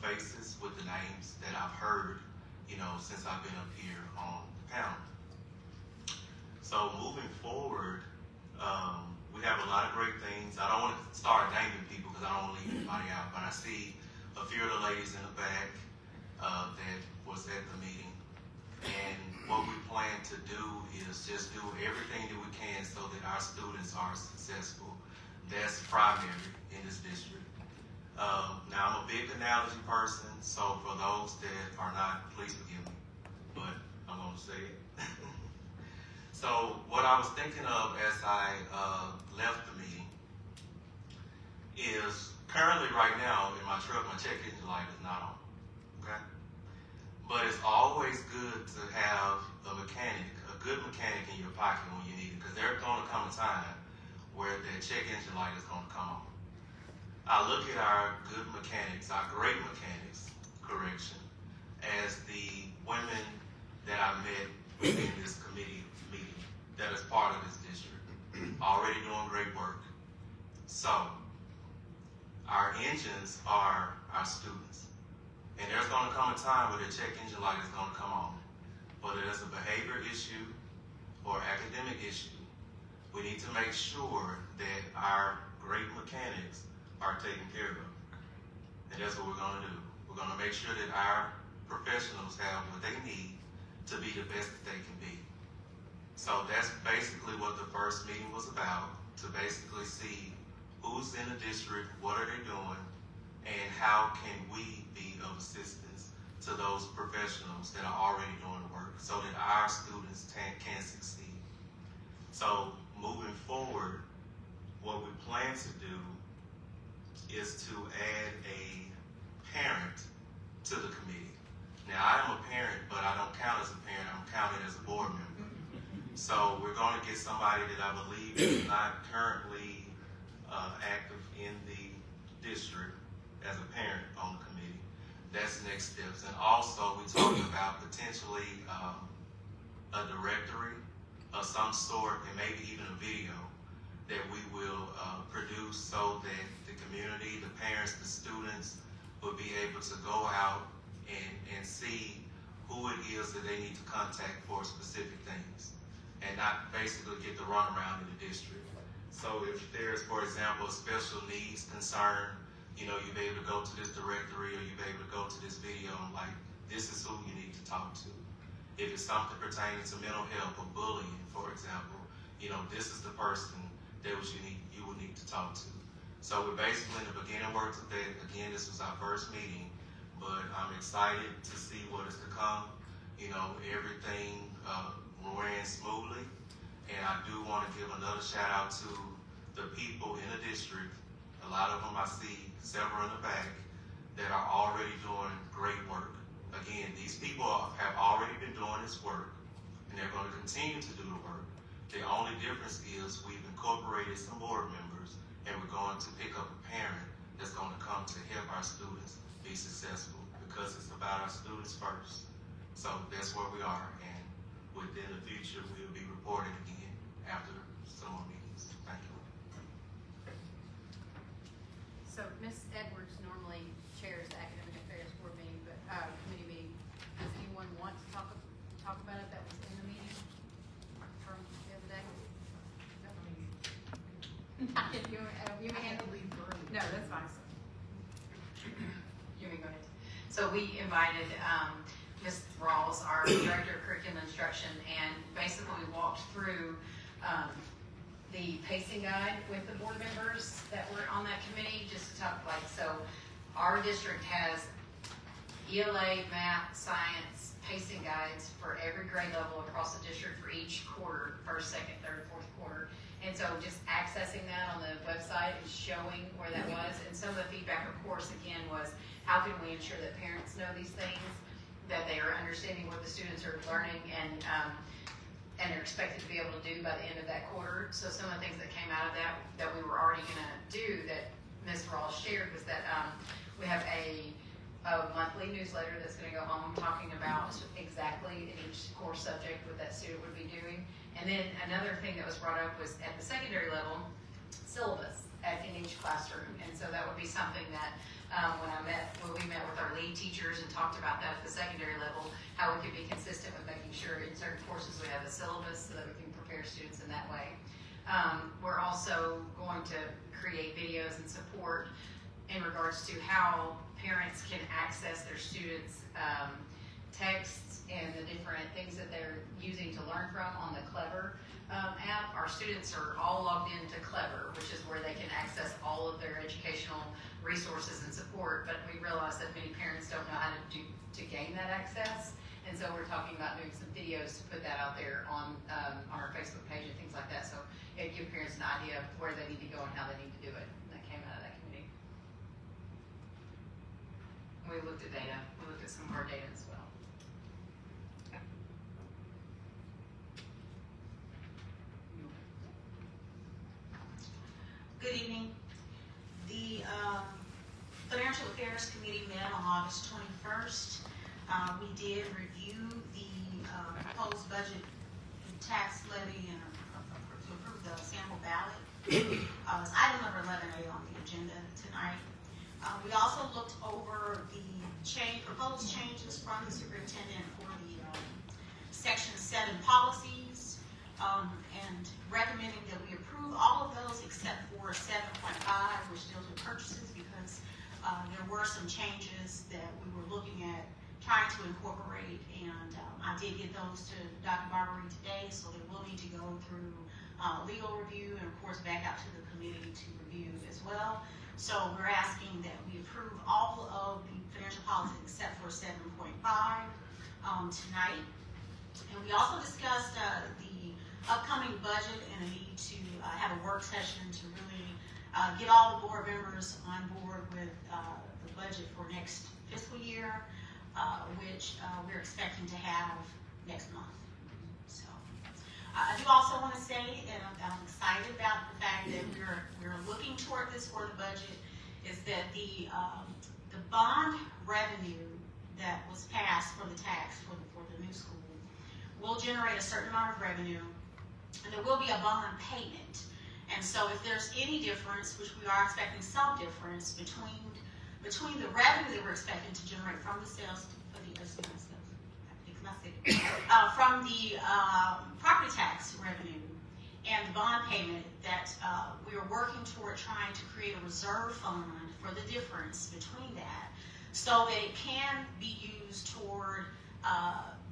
faces with the names that I've heard, you know, since I've been up here on the panel. So moving forward, we have a lot of great things. I don't want to start naming people because I don't want to leave anybody out, but I see a few of the ladies in the back that was at the meeting. And what we plan to do is just do everything that we can so that our students are successful. That's primary in this district. Now, I'm a big analogy person, so for those that are not, please forgive me, but I'm going to say it. So what I was thinking of as I left the meeting is currently right now in my truck, my check engine light is not on, okay? But it's always good to have a good mechanic in your pocket when you need it, because there's going to come a time where the check engine light is going to come on. I look at our good mechanics, our great mechanics, as the women that I met within this committee meeting that is part of this district, already doing great work. So, our engines are our students. And there's going to come a time where the check engine light is going to come on. Whether it's a behavior issue or academic issue, we need to make sure that our great mechanics are taken care of. And that's what we're going to do. We're going to make sure that our professionals have what they need to be the best that they can be. So that's basically what the first meeting was about, to basically see who's in the district, what are they doing, and how can we be of assistance to those professionals that are already doing the work so that our students can succeed. So moving forward, what we plan to do is to add a parent to the committee. Now, I am a parent, but I don't count as a parent, I'm counted as a board member. So we're going to get somebody that I believe is not currently active in the district as a parent on the committee. That's next steps. And also we talked about potentially a directory of some sort, and maybe even a video that we will produce so that the community, the parents, the students will be able to go out and see who it is that they need to contact for specific things, and not basically get the runaround in the district. So if there's, for example, a special needs concern, you know, you'll be able to go to this directory, or you'll be able to go to this video and like, this is who you need to talk to. If it's something pertaining to mental health or bullying, for example, you know, this is the person that you will need to talk to. So we're basically in the beginning works of that. Again, this was our first meeting, but I'm excited to see what is to come. You know, everything ran smoothly, and I do want to give another shout out to the people in the district. A lot of them I see, several in the back, that are already doing great work. Again, these people have already been doing this work, and they're going to continue to do the work. The only difference is we've incorporated some board members, and we're going to pick up a parent that's going to come to help our students be successful, because it's about our students first. So that's where we are, and within the future, we'll be reporting again after some more meetings. Thank you. So Ms. Edwards normally chairs the Academic Affairs Board meeting, but, committee meeting. Does anyone want to talk about it that was in the meeting from the other day? You may handle these. No, that's fine. You may go ahead. So we invited Ms. Rawls, our Director of Curriculum Instruction, and basically we walked through the pacing guide with the board members that were on that committee, just to talk like, so our district has ELA, math, science, pacing guides for every grade level across the district for each quarter, first, second, third, fourth quarter. And so just accessing that on the website and showing where that was. And some of the feedback, of course, again, was how can we ensure that parents know these things, that they are understanding what the students are learning and are expected to be able to do by the end of that quarter. So some of the things that came out of that we were already going to do that Ms. Rawls shared was that we have a monthly newsletter that's going to go home talking about exactly in each core subject what that student would be doing. And then another thing that was brought up was at the secondary level, syllabus in each classroom. And so that would be something that when we met with our lead teachers and talked about that at the secondary level, how we could be consistent with making sure in certain courses we have a syllabus so that we can prepare students in that way. We're also going to create videos and support in regards to how parents can access their students' texts and the different things that they're using to learn from on the Clever app. Our students are all logged into Clever, which is where they can access all of their educational resources and support, but we realize that many parents don't know how to gain that access. And so we're talking about doing some videos to put that out there on our Facebook page and things like that. So it gives parents an idea of where they need to go and how they need to do it. And that came out of that committee. We looked at data. We looked at some of our data as well. Good evening. The Financial Affairs Committee met on August 21st. We did review the proposed budget tax levy and to approve the sample ballot. It's item number 11A on the agenda tonight. We also looked over the proposed changes from the superintendent for the Section 7 policies and recommending that we approve all of those except for 7.5, which deals with purchases, because there were some changes that we were looking at trying to incorporate, and I did get those to Dr. Barbary today, so they will need to go through legal review and of course back out to the committee to review as well. So we're asking that we approve all of the financial policies except for 7.5 tonight. And we also discussed the upcoming budget and a need to have a work session to really get all the board members on board with the budget for next fiscal year, which we're expecting to have next month. So I do also want to say, and I'm excited about the fact that we're looking toward this for the budget, is that the bond revenue that was passed for the tax for the new school will generate a certain amount of revenue, and there will be a bond payment. And so if there's any difference, which we are expecting some difference between the revenue that we're expecting to generate from the sales, from the property tax revenue and the bond payment, that we are working toward trying to create a reserve fund for the difference between that, so that it can be used toward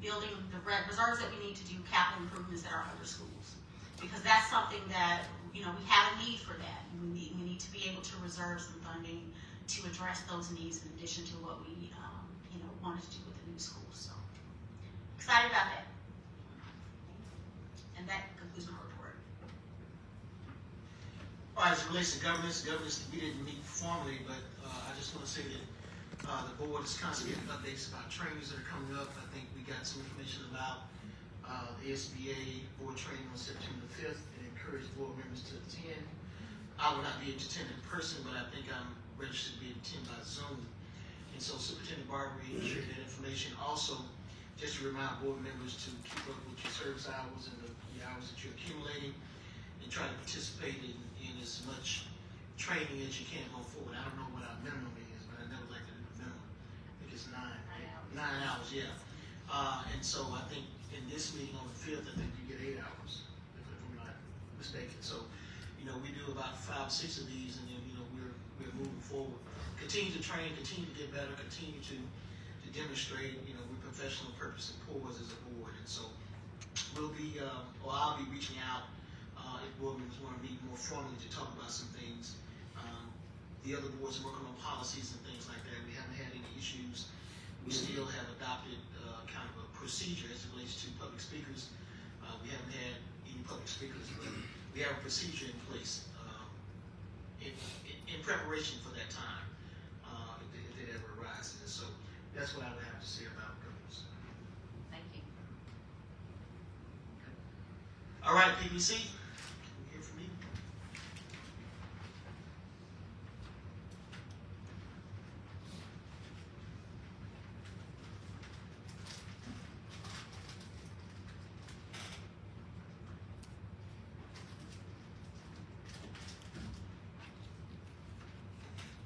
building the reserves that we need to do capital improvements at our other schools. Because that's something that, we have a need for that. We need to be able to reserve some funding to address those needs in addition to what we, wanted to do with the new schools. So excited about that. And that concludes my report. All right, as it relates to governance, we didn't meet formally, but I just want to say that the board is constantly getting updates about trainings that are coming up. I think we got some information about the SBA board training on September the 5th, and encourage board members to attend. I will not be able to attend in person, but I think I'm registered to be able to attend by Zoom. And so Superintendent Barber shared that information. Also, just to remind board members to keep up with your service hours and the hours that you're accumulating, and try to participate in as much training as you can going forward. I don't know what our minimum is, but I never like to do the minimum. I think it's 9 hours, yeah. And so I think in this meeting on the 5th, I think you get 8 hours, if I'm not mistaken. So, we do about 5 or 6 of these, and then, we're moving forward. Continue to train, continue to get better, continue to demonstrate, we're professional purpose and pause as a board. And so we'll be, or I'll be reaching out if board members want to meet more formally to talk about some things. The other boards are working on policies and things like that. We haven't had any issues. We still have adopted kind of a procedure as it relates to public speakers. We haven't had any public speakers, but we have a procedure in place in preparation for that time, if it ever arises. And so that's what I would have to say about governance. Thank you. All right, PBC, we'll hear from you.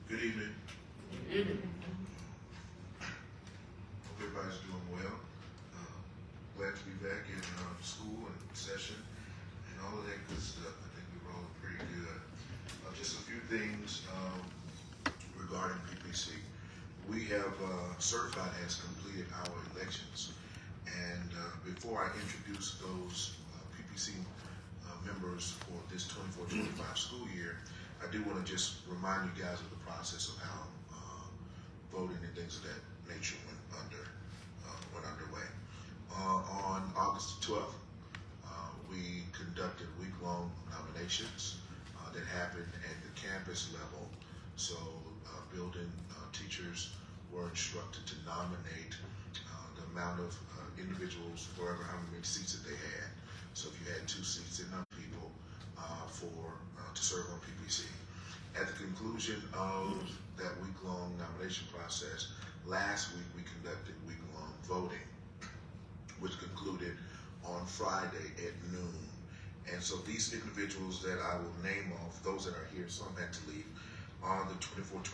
Good evening. Good evening. Hope everybody's doing well. Glad to be back in school and session and all of that good stuff. I think we're all pretty good. Just a few things regarding PPC. We have certified has completed our elections, and before I introduce those PPC members for this 24-25 school year, I do want to just remind you guys of the process of how voting and things of that nature went underway. On August 12th, we conducted week-long nominations that happened at the campus level. So building teachers were instructed to nominate the amount of individuals, however how many seats that they had. So if you had 2 seats, enough people to serve on PPC. At the conclusion of that week-long nomination process, last week we conducted week-long voting, which concluded on Friday at noon. And so these individuals that I will name off, those that are here, some had to leave, are the 24-25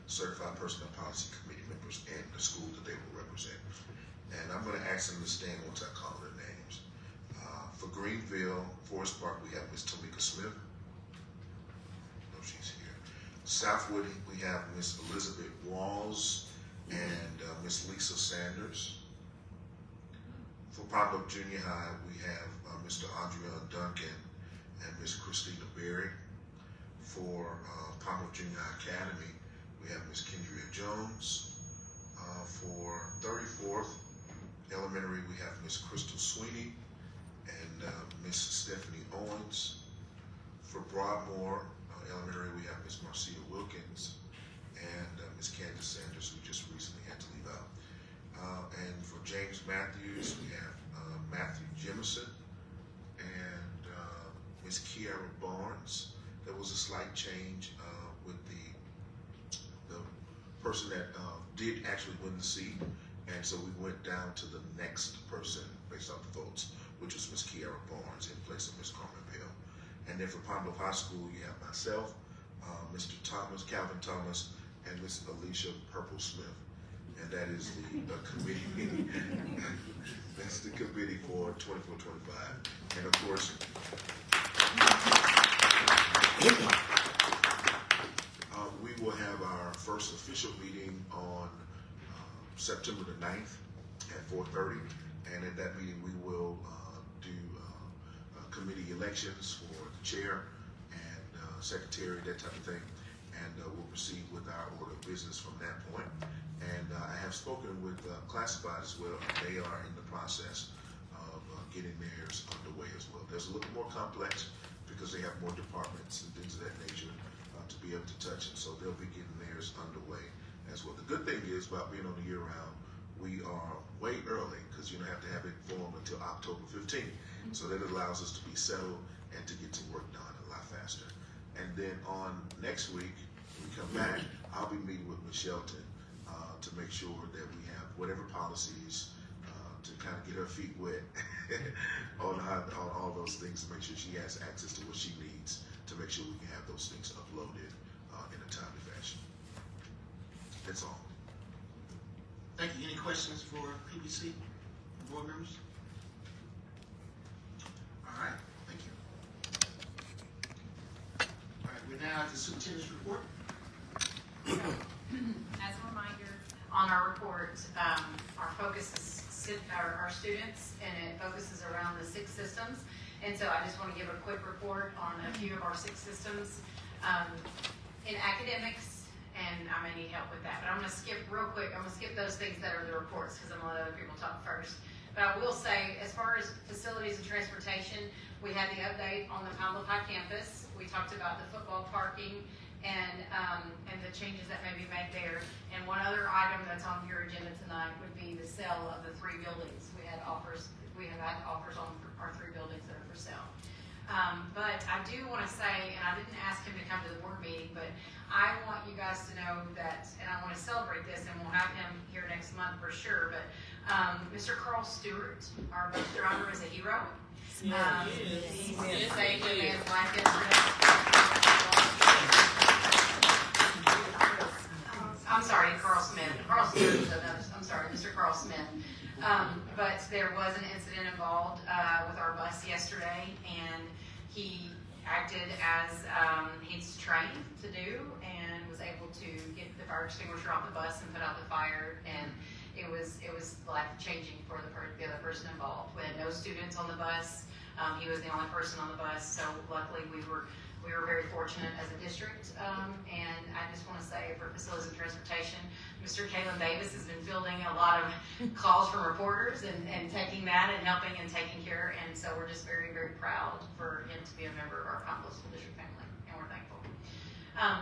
Certified Personnel Policy Committee members and the school that they will represent. And I'm going to ask them to stand once I call their names. For Greenville, Forest Park, we have Ms. Tamika Smith. No, she's here. Southwood, we have Ms. Elizabeth Walls and Ms. Lisa Sanders. For Pine Bluff Junior High, we have Mr. Andreon Duncan and Ms. Christina Berry. For Pine Bluff Junior High Academy, we have Ms. Kendria Jones. For 34th Elementary, we have Ms. Crystal Sweeney and Ms. Stephanie Owens. For Broadmoor Elementary, we have Ms. Marcia Wilkins and Ms. Candace Sanders, who just recently had to leave out. And for James Matthews, we have Matthew Jemison and Ms. Kiara Barnes. There was a slight change with the person that did actually win the seat, and so we went down to the next person based off the votes, which was Ms. Kiara Barnes in place of Ms. Carmen Bell. And then for Pine Bluff High School, you have myself, Mr. Thomas, Calvin Thomas, and Miss Alicia Purple Smith. And that is the committee. That's the committee for 24-25. And of course, we will have our first official meeting on September the 9th at 4:30. And at that meeting, we will do committee elections for the chair and secretary, that type of thing. And we'll proceed with our order of business from that point. And I have spoken with Classified as well, and they are in the process of getting theirs underway as well. There's a little more complex because they have more departments and things of that nature to be able to touch, and so they'll be getting theirs underway as well. The good thing is about being on the year-round, we are way early because you don't have to have it formed until October 15th. So that allows us to be settled and to get to work done a lot faster. And then on next week, when we come back, I'll be meeting with Ms. Shelton to make sure that we have whatever policies to kind of get her feet wet on all those things, to make sure she has access to what she needs to make sure we can have those things uploaded in a timely fashion. That's all. Thank you. Any questions for PBC board members? All right, thank you. All right, we're now at the superintendent's report. As a reminder, on our report, our focus is our students, and it focuses around the 6 systems. And so I just want to give a quick report on a few of our 6 systems. In academics, and I may need help with that, but I'm going to skip real quick. I'm going to skip those things that are the reports because I'm going to let other people talk first. But I will say, as far as facilities and transportation, we had the update on the Pine Bluff High campus. We talked about the football parking and the changes that may be made there. And one other item that's on your agenda tonight would be the sale of the 3 buildings. We have had offers on our 3 buildings that are for sale. But I do want to say, and I didn't ask him to come to the board meeting, but I want you guys to know that, and I want to celebrate this, and we'll have him here next month for sure, but Mr. Carl Stewart, our bus driver, is a hero. He saved a man's life yesterday. I'm sorry, Carl Smith. Carl Stewart is another, I'm sorry, Mr. Carl Smith. But there was an incident involved with our bus yesterday, and he acted as he's trained to do, and was able to get the fire extinguisher off the bus and put out the fire, and it was life-changing for the other person involved. We had no students on the bus. He was the only person on the bus, so luckily we were very fortunate as a district, and I just want to say for facilities and transportation, Mr. Kalen Davis has been fielding a lot of calls from reporters and taking that and helping and taking care, and so we're just very, very proud for him to be a member of our Pine Bluff School District family, and we're thankful.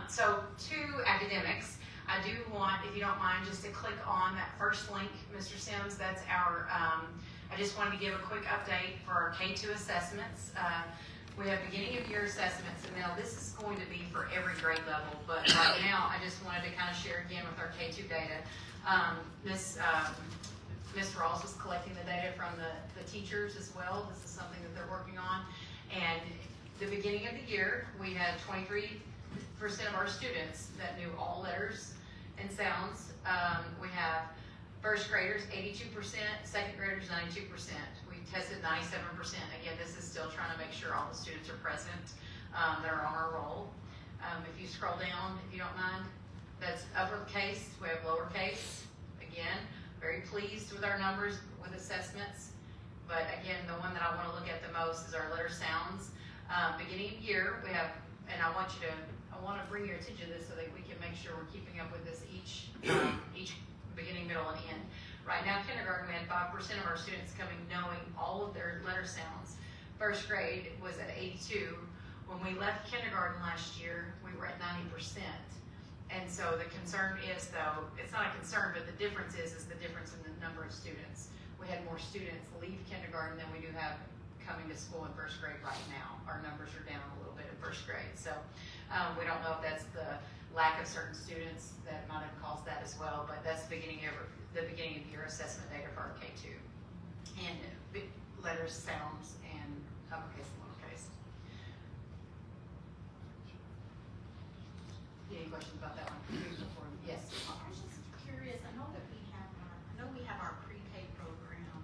So to academics, I do want, if you don't mind, just to click on that first link, Mr. Sims. That's our, I just wanted to give a quick update for our K2 assessments. We have beginning of year assessments, and now this is going to be for every grade level, but right now I just wanted to kind of share again with our K2 data. Ms. Rawls was collecting the data from the teachers as well. This is something that they're working on. And the beginning of the year, we had 23% of our students that knew all letters and sounds. We have first graders, 82%, second graders, 92%. We tested 97%. Again, this is still trying to make sure all the students are present that are on our roll. If you scroll down, if you don't mind, that's uppercase, we have lowercase. Again, very pleased with our numbers with assessments. But again, the one that I want to look at the most is our letter sounds. Beginning of year, we have, and I want to bring your attention to this so that we can make sure we're keeping up with this each beginning, middle, and end. Right now, kindergarten, we had 5% of our students coming knowing all of their letter sounds. First grade was at 82. When we left kindergarten last year, we were at 90%. And so the concern is, though, it's not a concern, but the difference is the difference in the number of students. We had more students leave kindergarten than we do have coming to school in first grade right now. Our numbers are down a little bit in first grade. So we don't know if that's the lack of certain students that might have caused that as well, but that's the beginning of year assessment data for our K2. And big letters, sounds, and uppercase and lowercase. Any questions about that one? Yes. I was just curious, I know we have our pre-K program.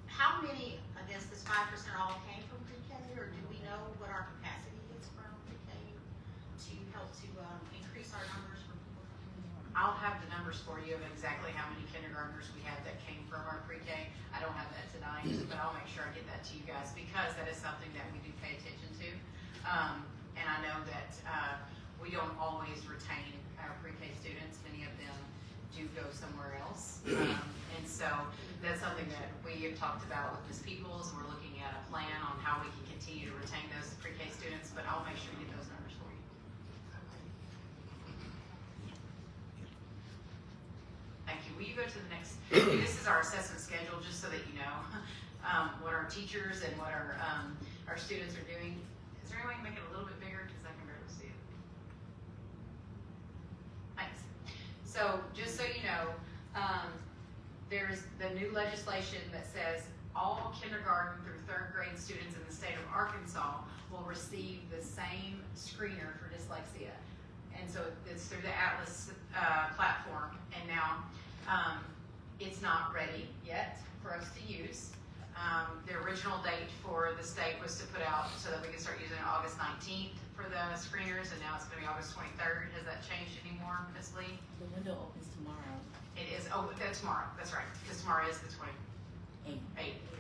How many, I guess this 5% all came from pre-K, or do we know what our capacity is from pre-K to help to increase our numbers for people? I'll have the numbers for you of exactly how many kindergartners we have that came from our pre-K. I don't have that tonight, but I'll make sure I get that to you guys because that is something that we do pay attention to. And I know that we don't always retain our pre-K students. Many of them do go somewhere else. And so that's something that we have talked about with Ms. Peoples, and we're looking at a plan on how we can continue to retain those pre-K students, but I'll make sure to get those numbers for you. Thank you. Will you go to the next? This is our assessment schedule, just so that you know what our teachers and what our students are doing. Is there any way to make it a little bit bigger, because I can barely see it? Thanks. So just so you know, there's the new legislation that says all kindergarten through 3rd grade students in the state of Arkansas will receive the same screener for dyslexia. And so it's through the Atlas platform. And now it's not ready yet for us to use. The original date for the state was to put out so that we could start using it August 19th for the screeners, and now it's going to be August 23rd. Has that changed anymore, Ms. Lee? The window opens tomorrow. It is, that's tomorrow, that's right, because tomorrow is the 28th.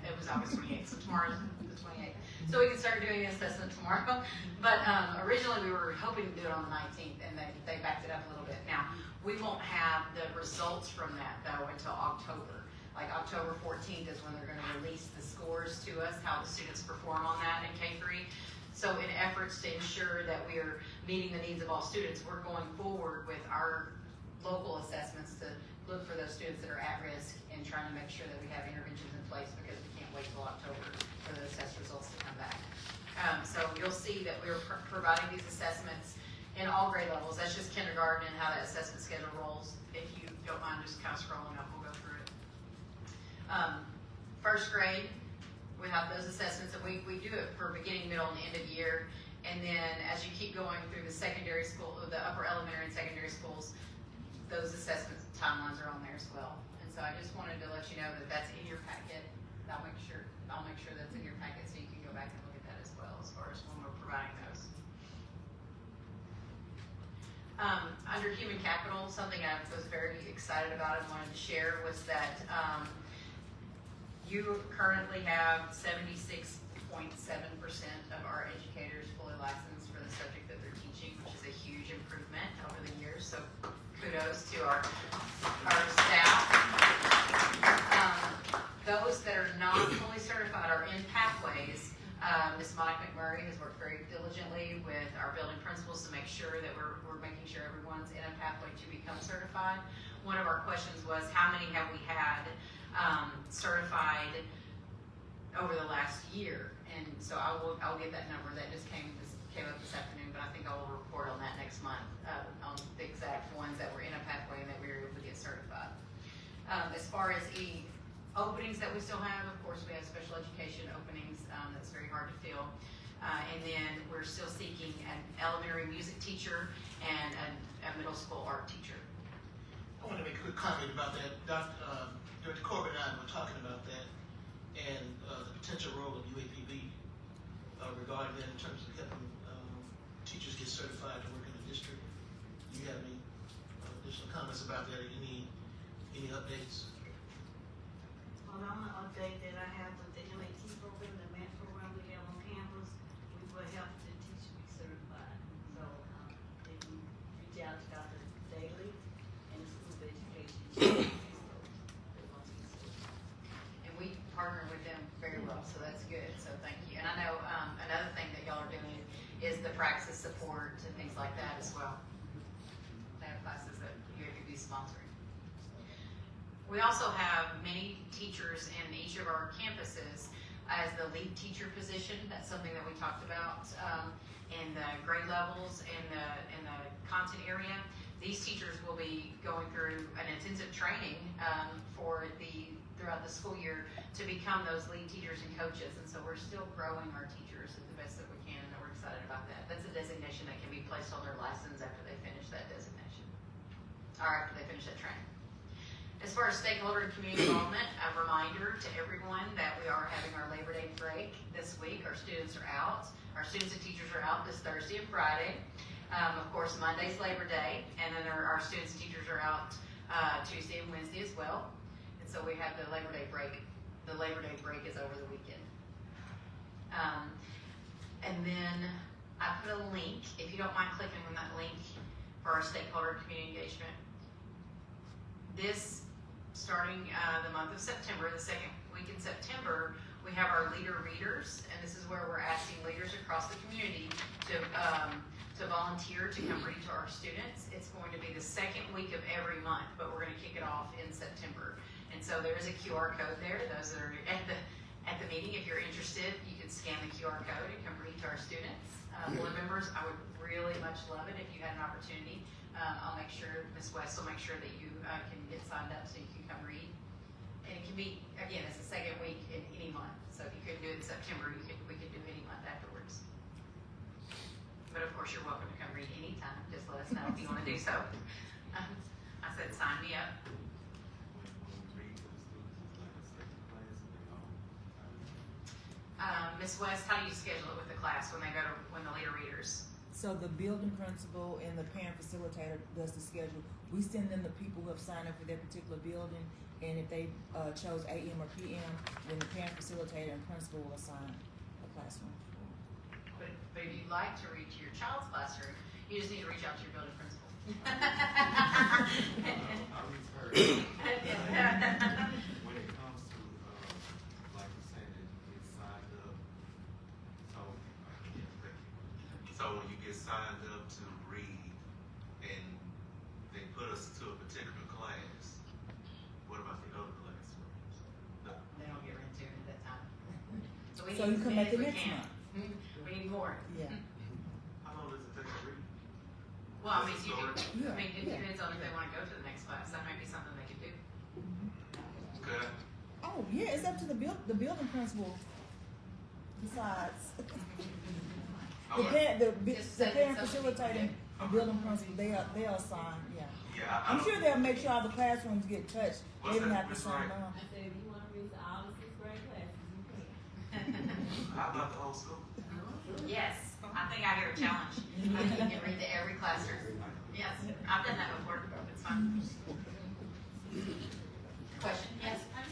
It was August 28th, so tomorrow is the 28th. So we can start doing an assessment tomorrow. But originally we were hoping to do it on the 19th, and they backed it up a little bit. Now, we won't have the results from that, though, until October. Like October 14th is when they're going to release the scores to us, how the students perform on that in K-3. So in efforts to ensure that we are meeting the needs of all students, we're going forward with our local assessments to look for those students that are at risk and trying to make sure that we have interventions in place, because we can't wait till October for those test results to come back. So you'll see that we're providing these assessments in all grade levels. That's just kindergarten and how that assessment schedule rolls. If you don't mind just kind of scrolling up, we'll go through it. 1st grade, we have those assessments, and we do it for beginning, middle, and end of year. And then as you keep going through the secondary school, the upper elementary and secondary schools, those assessment timelines are on there as well. And so I just wanted to let you know that that's in your packet. I'll make sure that's in your packet so you can go back and look at that as well, as far as when we're providing those. Under human capital, something I was very excited about and wanted to share was that you currently have 76.7% of our educators fully licensed for the subject that they're teaching, which is a huge improvement over the years. So kudos to our staff. Those that are not fully certified are in pathways. Ms. Monica McMurray has worked very diligently with our building principals to make sure that we're making sure everyone's in a pathway to become certified. One of our questions was, how many have we had certified over the last year? And so I'll get that number. That just came up this afternoon, but I think I will report on that next month on the exact ones that were in a pathway and that we were able to get certified. As far as openings that we still have, of course, we have special education openings that's very hard to fill. And then we're still seeking an elementary music teacher and a middle school art teacher. I want to make a quick comment about that. Dr. Corbett and I were talking about that and the potential role of UAPB regarding that in terms of helping teachers get certified to work in the district. Do you have any additional comments about that, or any updates? Well, the only update that I have with the MAT program, the MAT program we have on campus, we will help the teacher be certified. So they can reach out to Dr. Daly and the School of Education. And we partner with them very well, so that's good. So thank you. And I know another thing that y'all are doing is the praxis support and things like that as well. They have classes that you could be sponsoring. We also have many teachers in each of our campuses as the lead teacher position. That's something that we talked about in the grade levels and the content area. these teachers will be going through an intensive training throughout the school year to become those lead teachers and coaches. And so we're still growing our teachers the best that we can, and we're excited about that. That's a designation that can be placed on their license after they finish that designation, or after they finish that training. As far as stakeholder and community involvement, a reminder to everyone that we are having our Labor Day break this week. Our students are out. Our students and teachers are out this Thursday and Friday. Of course, Monday's Labor Day, and then our students and teachers are out Tuesday and Wednesday as well. And so we have the Labor Day break. The Labor Day break is over the weekend. And then I put a link, if you don't mind clicking on that link for our stakeholder and community engagement. This, starting the month of September, the second week in September, we have our leader readers, and this is where we're asking leaders across the community to volunteer to come read to our students. It's going to be the second week of every month, but we're going to kick it off in September. And so there is a QR code there. Those that are at the meeting, if you're interested, you can scan the QR code and come read to our students. Board members, I would really much love it if you had an opportunity. I'll make sure, Ms. West will make sure that you can get signed up so you can come read. And it can be, again, it's the second week in any month. So if you couldn't do it in September, we could do any month afterwards. But of course, you're welcome to come read anytime. Just let us know if you want to do so. I said, sign me up. Ms. West, how do you schedule it with the class when the leader readers? So the building principal and the parent facilitator does the schedule. We send them the people who have signed up for their particular building, and if they chose AM or PM, then the parent facilitator and principal will assign a classroom. But if you'd like to reach your child's classroom, you just need to reach out to your building principal. When it comes to, like you said, it's signed up, So when you get signed up to read and they put us to a particular class, what about the other classrooms? No. They don't get into it at that time. So we So need you come as back the we next can. month. We need more. Yeah. How long does it take to read? Well, I mean, What's the you can, story? Yeah, I mean, it yeah. depends on if they want to go to the next class. That might be something they could do. Good. Oh, yeah, it's up to the building principal decides. Okay. The Just say parent it's up to facilitator and building principal, they'll assign, yeah. Yeah, I'm sure they'll make sure all the classrooms get touched. What's They that, don't have to Ms. sign Wright? on. I said, if you wanna read all the sixth grade classes, you can. How about the whole school? Yes, I think I hear a challenge. I think you can read to every classroom. Yes, I've done that before. It's fun. Question? Yes. I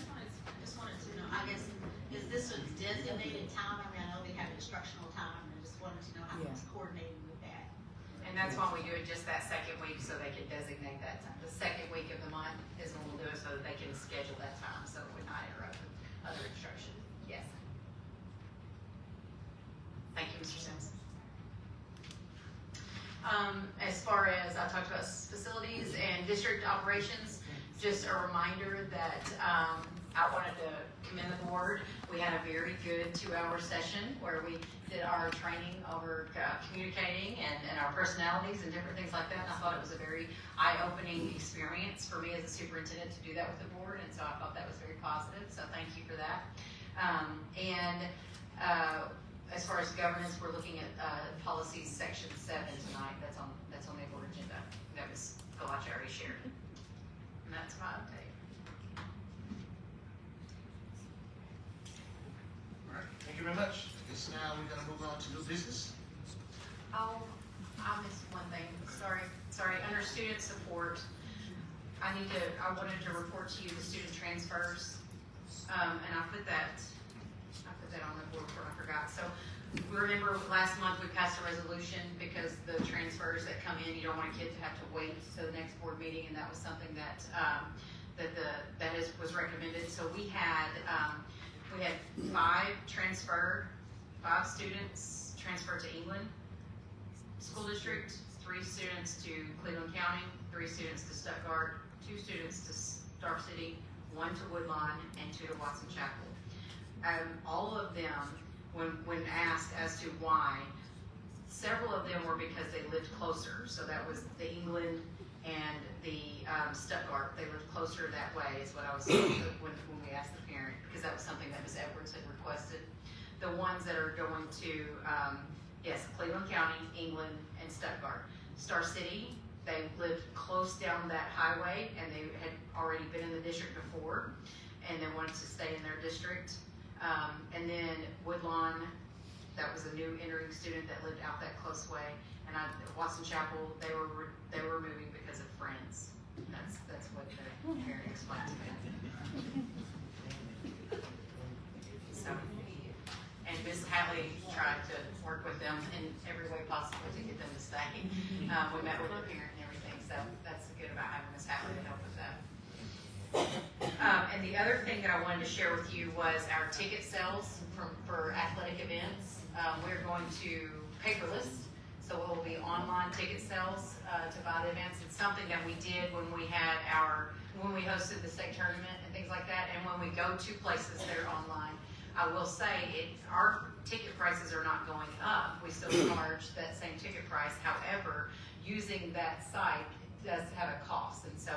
just wanted to know, I guess, is this a designated time? I mean, I know they have instructional time, and I just wanted to know how it's coordinated with that. And that's why we do it just that second week, so they can designate that time. The second week of the month is when we'll do it so that they can schedule that time, so it would not interrupt other instruction. Yes. Thank you, Mr. Sims. As far as I talked about facilities and district operations, just a reminder that I wanted to commend the board. We had a very good 2-hour session where we did our training over communicating and our personalities and different things like that. And I thought it was a very eye-opening experience for me as a superintendent to do that with the board, and so I thought that was very positive. So thank you for that. As far as governance, we're looking at policy section 7 tonight. That's on the board agenda. That was Galachi already shared. And that's my update. All right, thank you very much. I guess now we're gonna move on to new business. Oh, I missed one thing. Sorry. Under student support, I wanted to report to you the student transfers. And I put that on the board before I forgot. So remember last month we passed a resolution because the transfers that come in, you don't want a kid to have to wait to the next board meeting, and that was something that was recommended. So we had 5 students transfer to England School District, 3 students to Cleveland County, 3 students to Stuttgart, 2 students to Star City, 1 to Woodlawn, and 2 to Watson Chapel. All of them, when asked as to why, several of them were because they lived closer. So that was the England and the Stuttgart, they lived closer that way, is what I was told when we asked the parent, because that was something that Ms. Edwards had requested. The ones that are going to, yes, Cleveland County, England, and Stuttgart. Star City, they lived close down that highway, and they had already been in the district before, and they wanted to stay in their district. And then Woodlawn, that was a new entering student that lived out that close way. And Watson Chapel, they were moving because of friends. That's what the parent explained to me. So, and Ms. Hadley tried to work with them in every way possible to get them to stay. We met with the parent and everything, so that's good about having Ms. Hadley to help with that. And the other thing that I wanted to share with you was our ticket sales for athletic events. We're going to paperless, so it will be online ticket sales to buy the events. It's something that we did when we hosted the state tournament and things like that, and when we go to places that are online. I will say our ticket prices are not going up. We still charge that same ticket price. However, using that site does have a cost, and so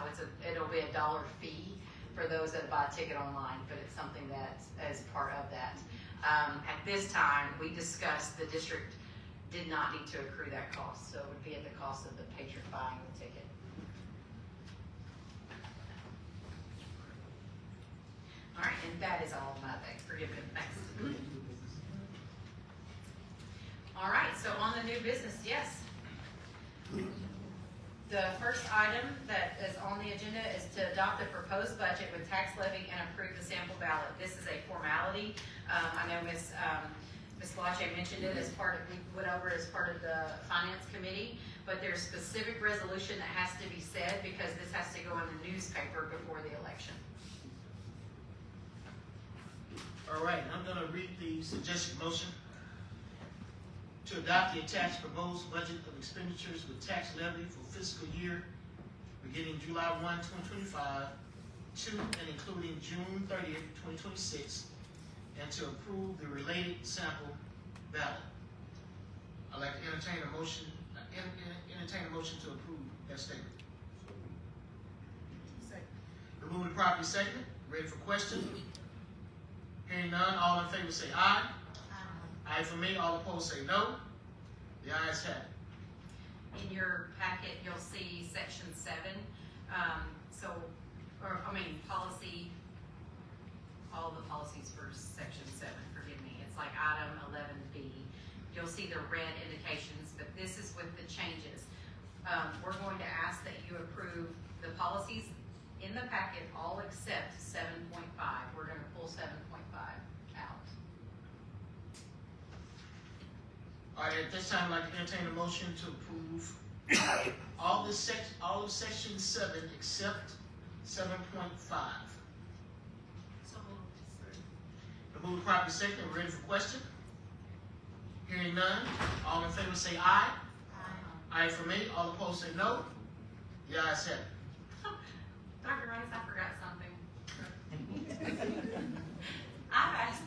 it'll be $1 fee for those that buy a ticket online, but it's something that's as part of that. At this time, we discussed the district did not need to accrue that cost, so it would be at the cost of the patron buying the ticket. All right, and that is all of my things. Forgive me, thanks. All right, so on the new business, yes. The first item that is on the agenda is to adopt the proposed budget with tax levy and approve the sample ballot. This is a formality. I know Ms. Blache mentioned it as we went over as part of the finance committee, but there's specific resolution that has to be said because this has to go in the newspaper before the election. All right, I'm gonna read the suggested motion to adopt the attached proposed budget of expenditures with tax levy for fiscal year beginning July 1, 2025 to and including June 30th, 2026, and to approve the related sample ballot. I'd like to entertain a motion to approve that statement. Second. The moving properly seconded, ready for question? Hearing none, all in favor say aye. Aye for me, all opposed say no. The ayes have it. In your packet, you'll see section 7. Policy, all the policies for section 7, forgive me. It's like item 11B. You'll see the red indications, but this is with the changes. We're going to ask that you approve the policies in the packet, all except 7.5. We're going to pull 7.5 out. All right, at this time, I'd like to entertain a motion to approve all of section 7 except 7.5. So moved. The move properly second, we're ready for question? Hearing none, all in favor say aye. Aye for me, all opposed say no. The ayes have it. Dr. Rice, I forgot something. I've asked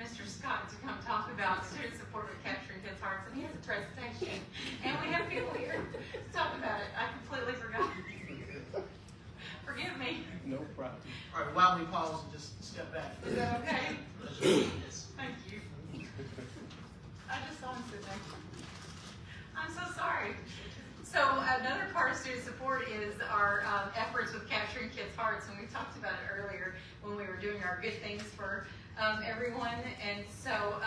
Mr. Scott to come talk about student support with capturing kids' hearts, and he has a presentation, and we have people here to talk about it. I completely forgot. Forgive me. No problem. All right, while we pause and just step back. Is that okay? Yes. Thank you. I just saw him sit there. I'm so sorry. So another part of student support is our efforts with capturing kids' hearts, and we talked about it earlier when we were doing our good things for everyone. And so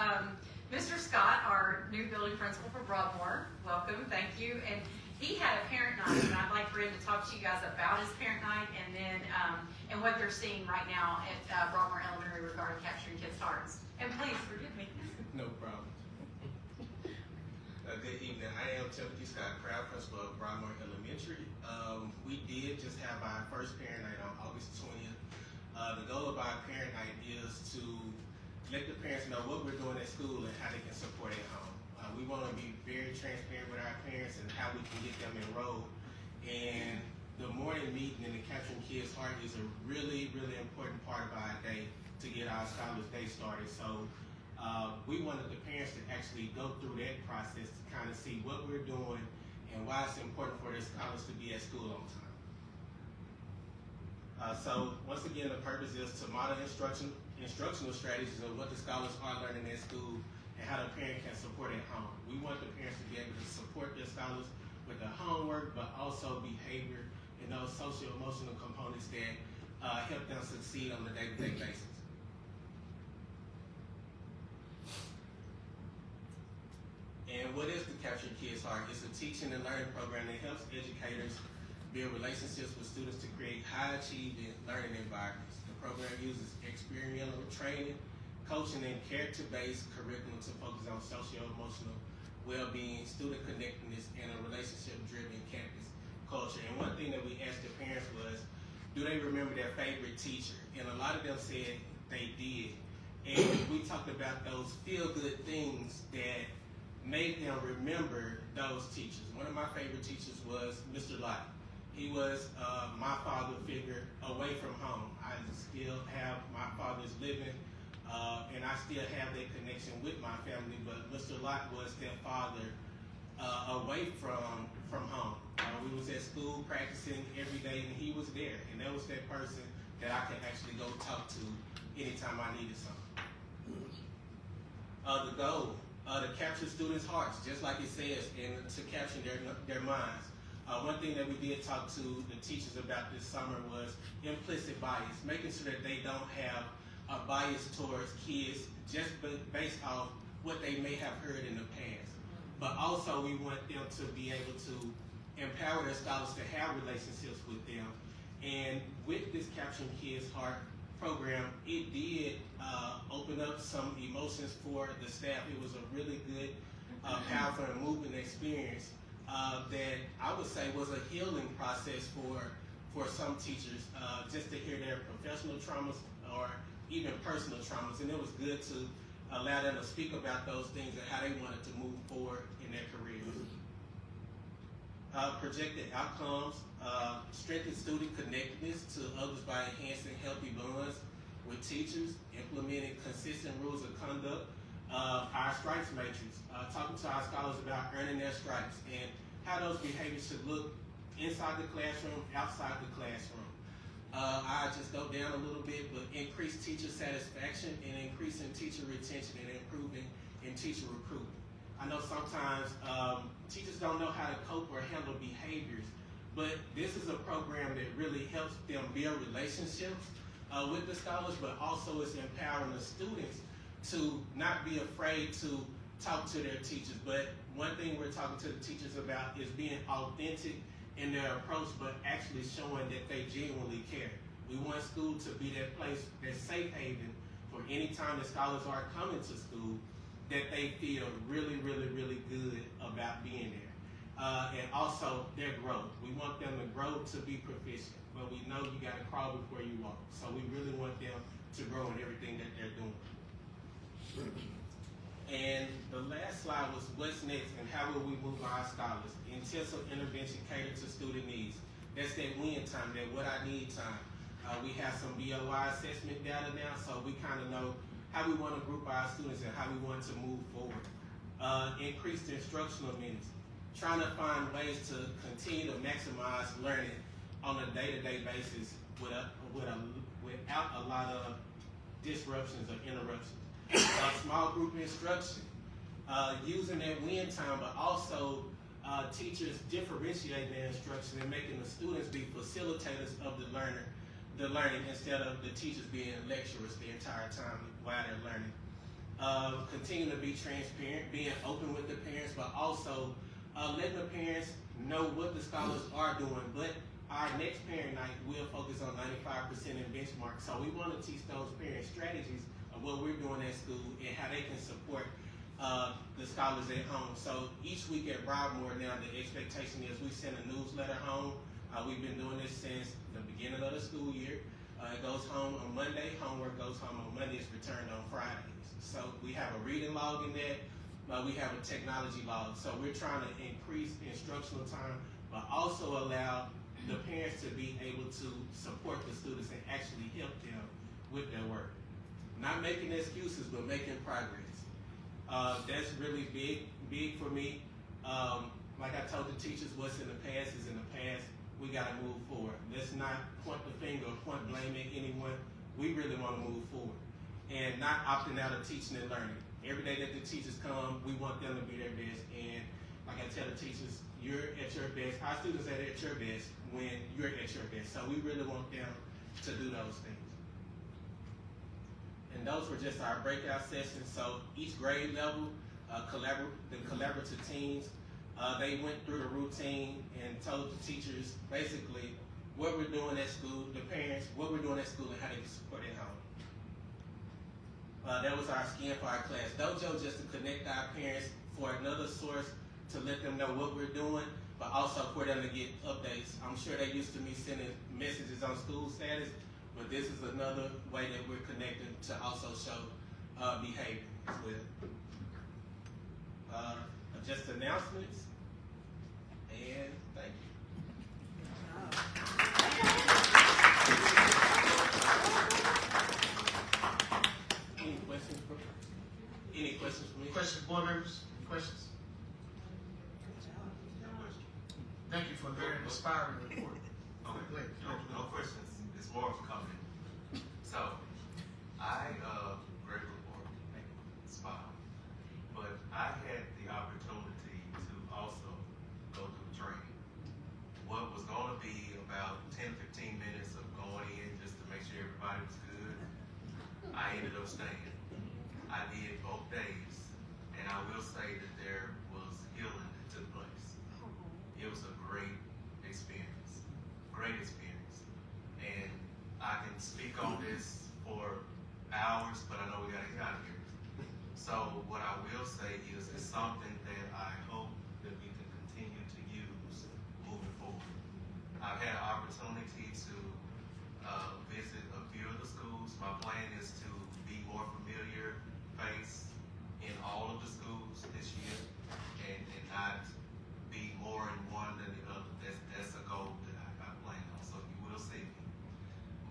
Mr. Scott, our new building principal for Broadmoor, welcome, thank you. And he had a parent night, and I'd like for him to talk to you guys about his parent night and then and what they're seeing right now at Broadmoor Elementary regarding capturing kids' hearts. And please forgive me. No problem. Good evening. I am Timothy Scott, proud principal of Broadmoor Elementary. We did just have our first parent night on August 20th. The goal of our parent night is to let the parents know what we're doing at school and how they can support at home. We want to be very transparent with our parents and how we can get them enrolled. And the morning meeting and the Capturing Kids' Heart is a really, really important part of our day to get our Scholars Day started. So we wanted the parents to actually go through that process to kind of see what we're doing and why it's important for their scholars to be at school on time. So once again, the purpose is to model instructional strategies of what the scholars are learning at school and how the parent can support at home. We want the parents to be able to support their scholars with their homework, but also behavior and those social-emotional components that help them succeed on a day-to-day basis. And what is the Capturing Kids Heart? It's a teaching and learning program that helps educators build relationships with students to create high-achieving learning environments. The program uses experiential training, coaching, and character-based curriculum to focus on socio-emotional well-being, student connectedness, and a relationship-driven campus culture. And one thing that we asked the parents was, do they remember their favorite teacher? And a lot of them said they did. And we talked about those feel-good things that made them remember those teachers. One of my favorite teachers was Mr. Lott. He was my father figure away from home. I still have my father's living, and I still have that connection with my family, but Mr. Lott was their father away from home. We was at school practicing every day, and he was there, and that was that person that I could actually go talk to anytime I needed something. The goal, to capture students' hearts, just like it says, and to capture their minds. One thing that we did talk to the teachers about this summer was implicit bias, making sure that they don't have a bias towards kids just based off what they may have heard in the past. But also we want them to be able to empower their scholars to have relationships with them. And with this Capturing Kids Heart program, it did open up some emotions for the staff. It was a really good, powerful and moving experience that I would say was a healing process for some teachers, just to hear their professional traumas or even personal traumas. And it was good to allow them to speak about those things and how they wanted to move forward in their careers. Projected outcomes, strengthen student connectedness to others by enhancing healthy bonds with teachers, implementing consistent rules of conduct, our stripes matrix, talking to our scholars about earning their stripes and how those behaviors should look inside the classroom, outside the classroom. I just go down a little bit, but increase teacher satisfaction and increasing teacher retention and improving in teacher recruitment. I know sometimes teachers don't know how to cope or handle behaviors, but this is a program that really helps them build relationships with the scholars, but also it's empowering the students to not be afraid to talk to their teachers. But one thing we're talking to the teachers about is being authentic in their approach, but actually showing that they genuinely care. We want school to be that place, that safe haven for any time the scholars are coming to school, that they feel really, really, really good about being there. And also their growth. We want them to grow to be proficient, but we know you gotta crawl before you walk. So we really want them to grow in everything that they're doing. And the last slide was what's next and how will we move our scholars. Intensive intervention catered to student needs. That's that win time, that what I need time. We have some BOI assessment data now, so we kind of know how we want to group our students and how we want to move forward. Increased instructional minutes. Trying to find ways to continue to maximize learning on a day-to-day basis without a lot of disruptions or interruptions. Small group instruction, using that win time, but also teachers differentiating their instruction and making the students be facilitators of the learning instead of the teachers being lecturers the entire time while they're learning. Continue to be transparent, being open with the parents, but also letting the parents know what the scholars are doing. But our next parent night will focus on 95% in benchmark. So we want to teach those parents strategies of what we're doing at school and how they can support the scholars at home. So each week at Broadmoor now, the expectation is we send a newsletter home. We've been doing this since the beginning of the school year. It goes home on Monday, homework goes home on Monday, it's returned on Fridays. So we have a reading log in that, we have a technology log. So we're trying to increase instructional time, but also allow the parents to be able to support the students and actually help them with their work. Not making excuses, but making progress. That's really big for me. like I told the teachers, what's in the past is in the past. We gotta move forward. Let's not point the finger or point blame at anyone. We really wanna move forward. And not opting out of teaching and learning. Every day that the teachers come, we want them to be their best. And like I tell the teachers, you're at your best. Our students are at your best when you're at your best. So we really want them to do those things. And those were just our breakout sessions. So each grade level, the collaborative teams, they went through the routine and told the teachers basically what we're doing at school, the parents, what we're doing at school and how they can support at home. That was our Skin for Our Class Dojo, just to connect our parents for another source to let them know what we're doing, but also for them to get updates. I'm sure they used to me sending messages on school status, but this is another way that we're connected to also show behavior as well. Just announcements, and thank you. Any questions for me? Questions, board members? Any questions? Thank you for a very inspiring report. Okay, Go ahead. no questions. It's more of a comment. So, great report, spot on. But I had the opportunity to also go through training. What was going to be about 10, 15 minutes of going in just to make sure everybody was good, I ended up staying. I did both days, and I will say that there was healing that took place. It was a great experience, and I can speak on this for hours, but I know we gotta get out of here. So what I will say is it's something that I hope that we can continue to use moving forward. I've had an opportunity to visit a few of the schools. My plan is to be more familiar face in all of the schools this year and not be more in one than the other. That's a goal that I plan on, so you will see me.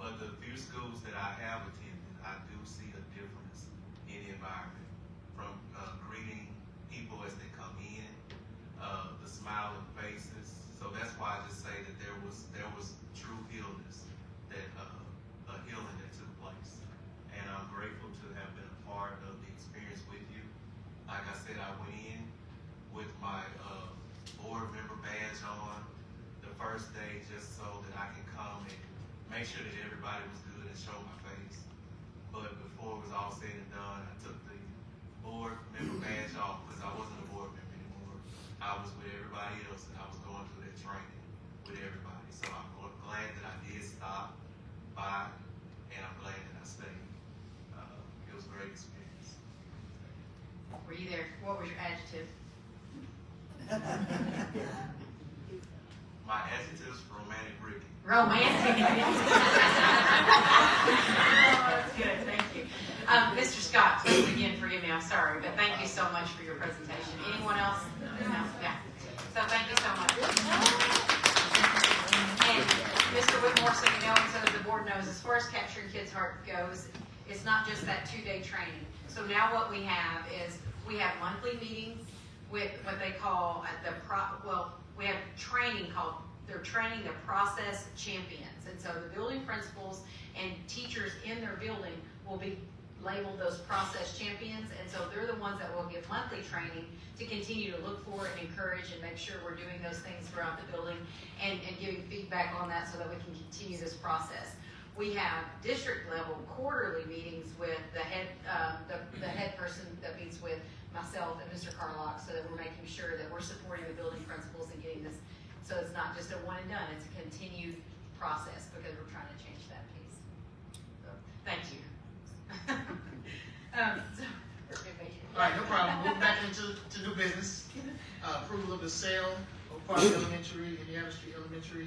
But the few schools that I have attended, I do see a difference in the environment from greeting people as they come in, the smiling faces. So that's why I just say that there was true illness, that a healing that took place. And I'm grateful to have been a part of the experience with you. Like I said, I went in with my board member badge on the first day just so that I can come and make sure that everybody was good and show my face. But before it was all said and done, I took the board member badge off because I wasn't a board member anymore. I was with everybody else and I was going through that training with everybody. So I'm glad that I did stop by and I'm glad that I stayed. It was a great experience. Were you there? What was your adjective? My adjectives for romantic Ricky. Romantic. Oh, that's good. Thank you. Mr. Scott, please again forgive me. I'm sorry, but thank you so much for your presentation. Anyone else? No? Yeah. So thank you so much. And Mr. Whitmore, so you know, and so the board knows, as far as Capturing Kids' Heart goes, it's not just that 2-day training. So now what we have is we have monthly meetings with what they call we have training called, they're training the process champions. And so the building principals and teachers in their building will be labeled those process champions. And so they're the ones that will give monthly training to continue to look for and encourage and make sure we're doing those things throughout the building and giving feedback on that so that we can continue this process. We have district level quarterly meetings with the head person that meets with myself and Mr. Carlock, so that we're making sure that we're supporting the building principals and getting this, so it's not just a one and done, it's a continued process because we're trying to change that piece. So, thank you. All right, no problem. Moving back into new business. Approval of the sale of Park Elementary, Indiana Street Elementary,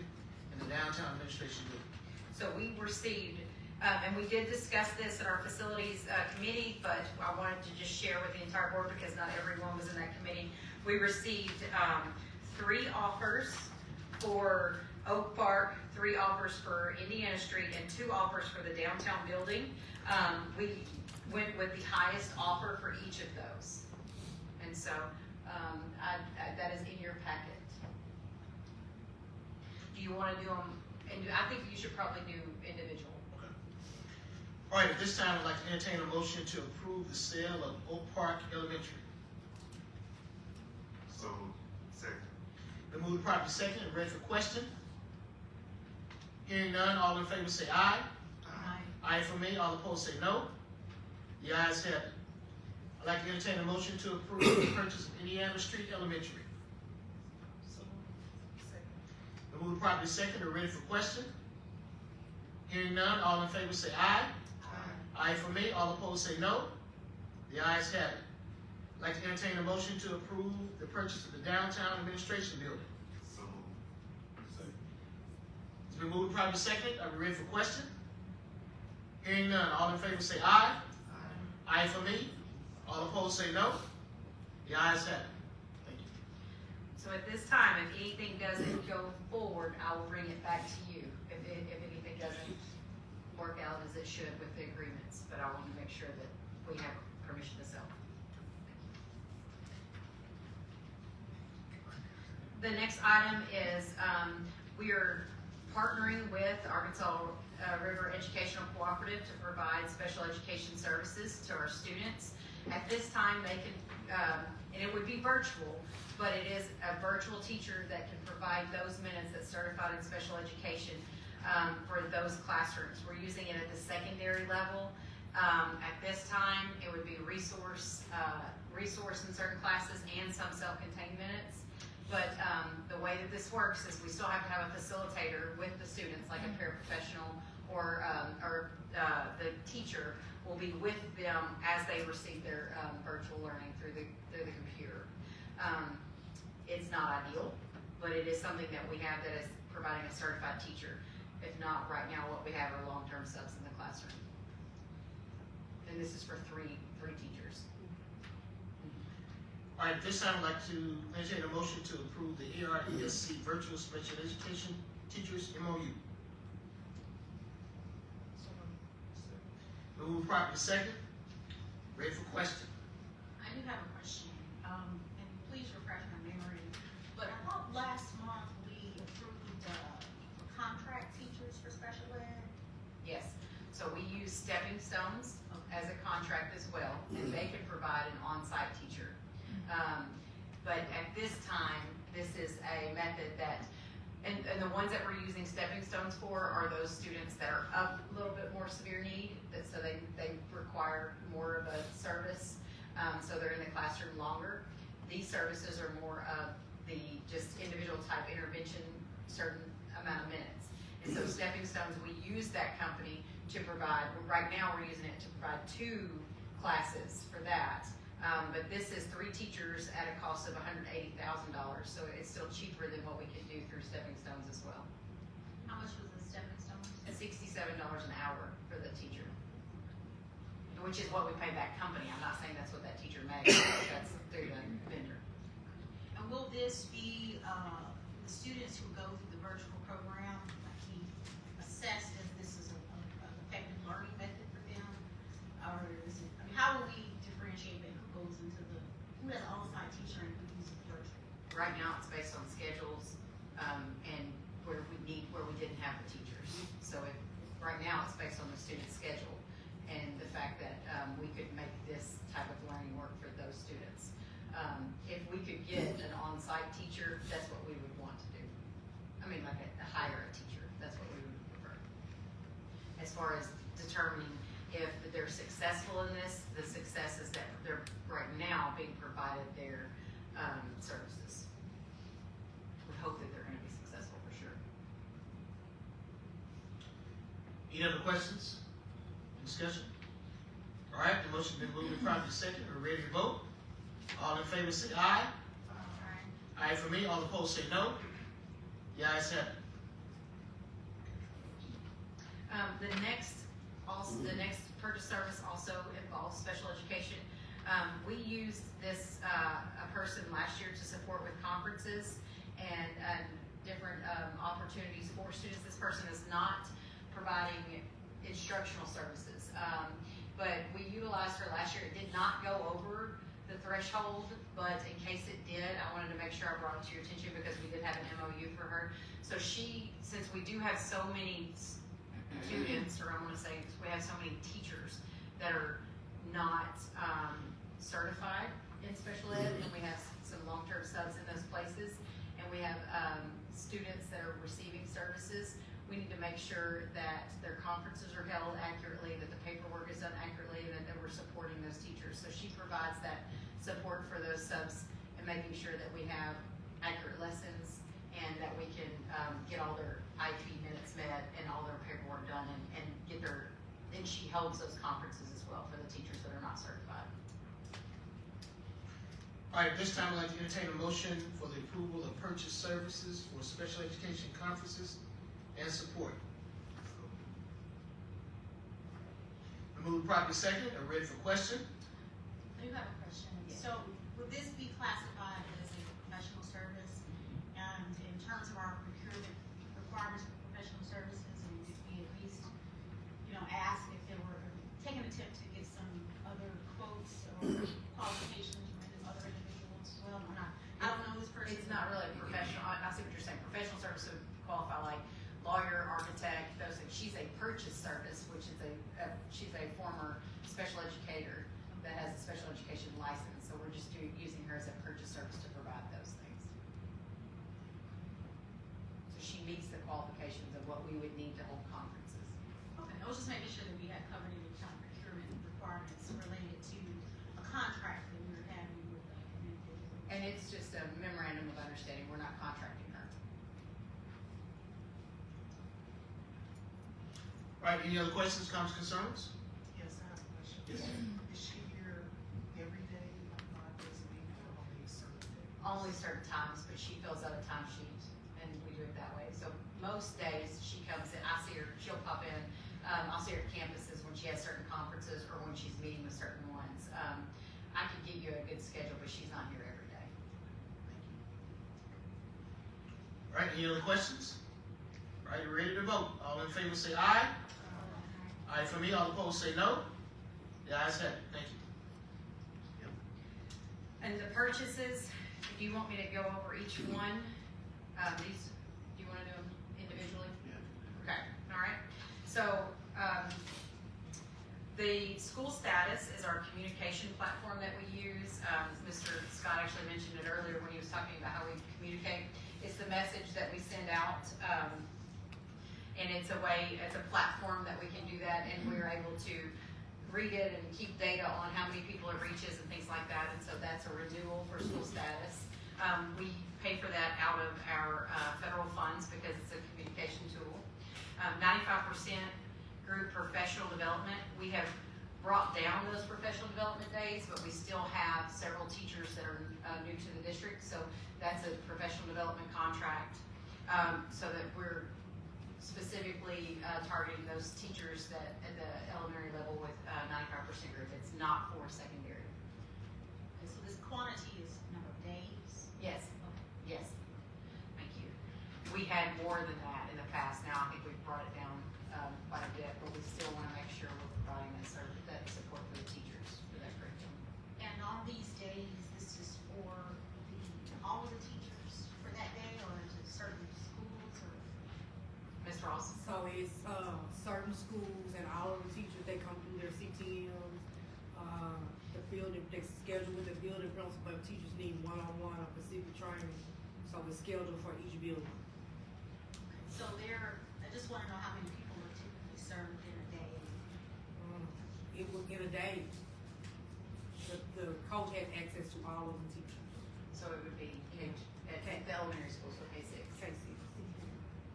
and the downtown administration building. So we received, and we did discuss this at our facilities committee, but I wanted to just share with the entire board because not everyone was in that committee. We received 3 offers for Oak Park, 3 offers for Indiana Street, and 2 offers for the downtown building. We went with the highest offer for each of those. And so That is in your packet. Do you wanna do them, and I think you should probably do individual. Okay. All right, at this time, I'd like to entertain a motion to approve the sale of Oak Park Elementary. So, second. Been moved properly second and ready for question. Hearing none, all in favor say aye. Aye for me, all opposed say no. The ayes have it. I'd like to entertain a motion to approve the purchase of Indiana Street Elementary. Been moved properly second and ready for question. Hearing none, all in favor say aye. Aye for me, all opposed say no. The ayes have it. I'd like to entertain a motion to approve the purchase of the downtown administration building. So moved. It's been moved properly second. Are we ready for question? Hearing none, all in favor say aye. Aye for me. All opposed say no. The ayes have it. Thank you. So at this time, if anything doesn't go forward, I will bring it back to you. If anything doesn't work out as it should with the agreements, but I want to make sure that we have permission to sell. The next item is, we are partnering with Arkansas River Educational Cooperative to provide special education services to our students. At this time, they can, and it would be virtual, but it is a virtual teacher that can provide those minutes that's certified in special education for those classrooms. We're using it at the secondary level. At this time, it would be resource in certain classes and some self-contained minutes. But the way that this works is we still have to have a facilitator with the students, like a paraprofessional or the teacher will be with them as they receive their virtual learning through the computer. It's not ideal, but it is something that we have that is providing a certified teacher. If not, right now what we have are long-term subs in the classroom. And this is for three teachers. All right, at this time, I'd like to entertain a motion to approve the ARESC Virtual Special Education Teachers MOU. Move properly second. Ready for question. I do have a question, and please refresh my memory, but I thought last month we approved, contract teachers for special ed. Yes, so we use stepping stones as a contract as well, and they can provide an on-site teacher. But at this time, this is a method that, and the ones that we're using stepping stones for are those students that are of a little bit more severe need, that so they require more of a service, so they're in the classroom longer. These services are more of the just individual type intervention, certain amount of minutes. And so stepping stones, we use that company to provide, right now we're using it to provide 2 classes for that. But this is 3 teachers at a cost of $180,000, so it's still cheaper than what we can do through stepping stones as well. How much was the stepping stones? It's $67 an hour for the teacher, which is what we pay that company. I'm not saying that's what that teacher makes, that's through the vendor. And will this be, the students who go through the virtual program, like he assessed if this is an effective learning method for them? Or is it, I mean, how will we differentiate who goes into who has an on-site teacher and who uses virtual? Right now, it's based on schedules, and where we didn't have the teachers. So right now, it's based on the student schedule and the fact that we could make this type of learning work for those students. If we could get an on-site teacher, that's what we would want to do. I mean, like hire a teacher, that's what we would prefer. As far as determining if they're successful in this, the success is that they're right now being provided their services. We hope that they're going to be successful for sure. Any other questions? Discussion? All right, the motion's been moved and properly second. We're ready to vote. All in favor say aye. Aye for me. All opposed say no. The ayes have it. The next purchase service also involves special education. We used this a person last year to support with conferences and different opportunities for students. This person is not providing instructional services, but we utilized her last year. It did not go over the threshold, but in case it did, I wanted to make sure I brought it to your attention because we did have an MOU for her. So since we do have so many students, or I want to say we have so many teachers that are not certified in special ed, and we have some long-term subs in those places, and we have students that are receiving services, we need to make sure that their conferences are held accurately, that the paperwork is done accurately, and that we're supporting those teachers. So she provides that support for those subs and making sure that we have accurate lessons and that we can get all their IP minutes met and all their paperwork done and get their, and she holds those conferences as well for the teachers that are not certified. All right, at this time, I'd like to entertain a motion for the approval of purchase services for special education conferences and support. I move properly second and ready for question. I do have a question. Yes. So would this be classified as a professional service? And in terms of our procurement requirements for professional services, and would we at least, ask if there were, take an attempt to get some other quotes or qualifications from other individuals as well? I don't know this person. It's not really professional, I see what you're saying, professional service would qualify like lawyer, architect, those things. She's a purchase service, which is she's a former special educator that has a special education license, so we're just using her as a purchase service to provide those things. So she meets the qualifications of what we would need to hold conferences. Okay, I was just making sure that we had covered any kind of procurement requirements related to a contract that we were having with an individual. And it's just a memorandum of understanding, we're not contracting her. All right, any other questions, comments, concerns? Yes, I have a question. Yes. Is she here every day, like 5 days a week, or only certain days? Only certain times, but she fills out a timesheet, and we do it that way. So most days she comes in, I see her, she'll pop in. I'll see her at campuses when she has certain conferences or when she's meeting with certain ones. I could give you a good schedule, but she's not here every day. All right, any other questions? All right, you ready to vote? All in favor say aye. Aye for me, all opposed say no. The ayes have it, thank you. And the purchases, if you want me to go over each one, these, do you want to do them individually? Yeah. Okay, all right. So, the school status is our communication platform that we use. Mr. Scott actually mentioned it earlier when he was talking about how we communicate. It's the message that we send out, and it's a platform that we can do that, and we're able to read it and keep data on how many people it reaches and things like that, and so that's a renewal for school status. We pay for that out of our federal funds because it's a communication tool. 95% group professional development. We have brought down those professional development days, but we still have several teachers that are new to the district, so that's a professional development contract, so that we're specifically targeting those teachers that at the elementary level with 95% group. It's not for secondary. Okay, so this quantity is number of days? Yes, Okay. yes. Thank you. We had more than that in the past. Now I think we've brought it down quite a bit, but we still want to make sure we're providing that service, that support for the teachers for that curriculum. And on these days, this is for all of the teachers for that day, or is it certain schools, or? Ms. Ross? So it's certain schools and all of the teachers, they come through their CTMs, the building, they schedule with the building principal, if teachers need one-on-one or specific training, so it's scheduled for each building. So I just wanna know how many people are typically served in a day. It will, in a day, the coach has access to all of the teachers. So it would be at the elementary school, so K6. K6.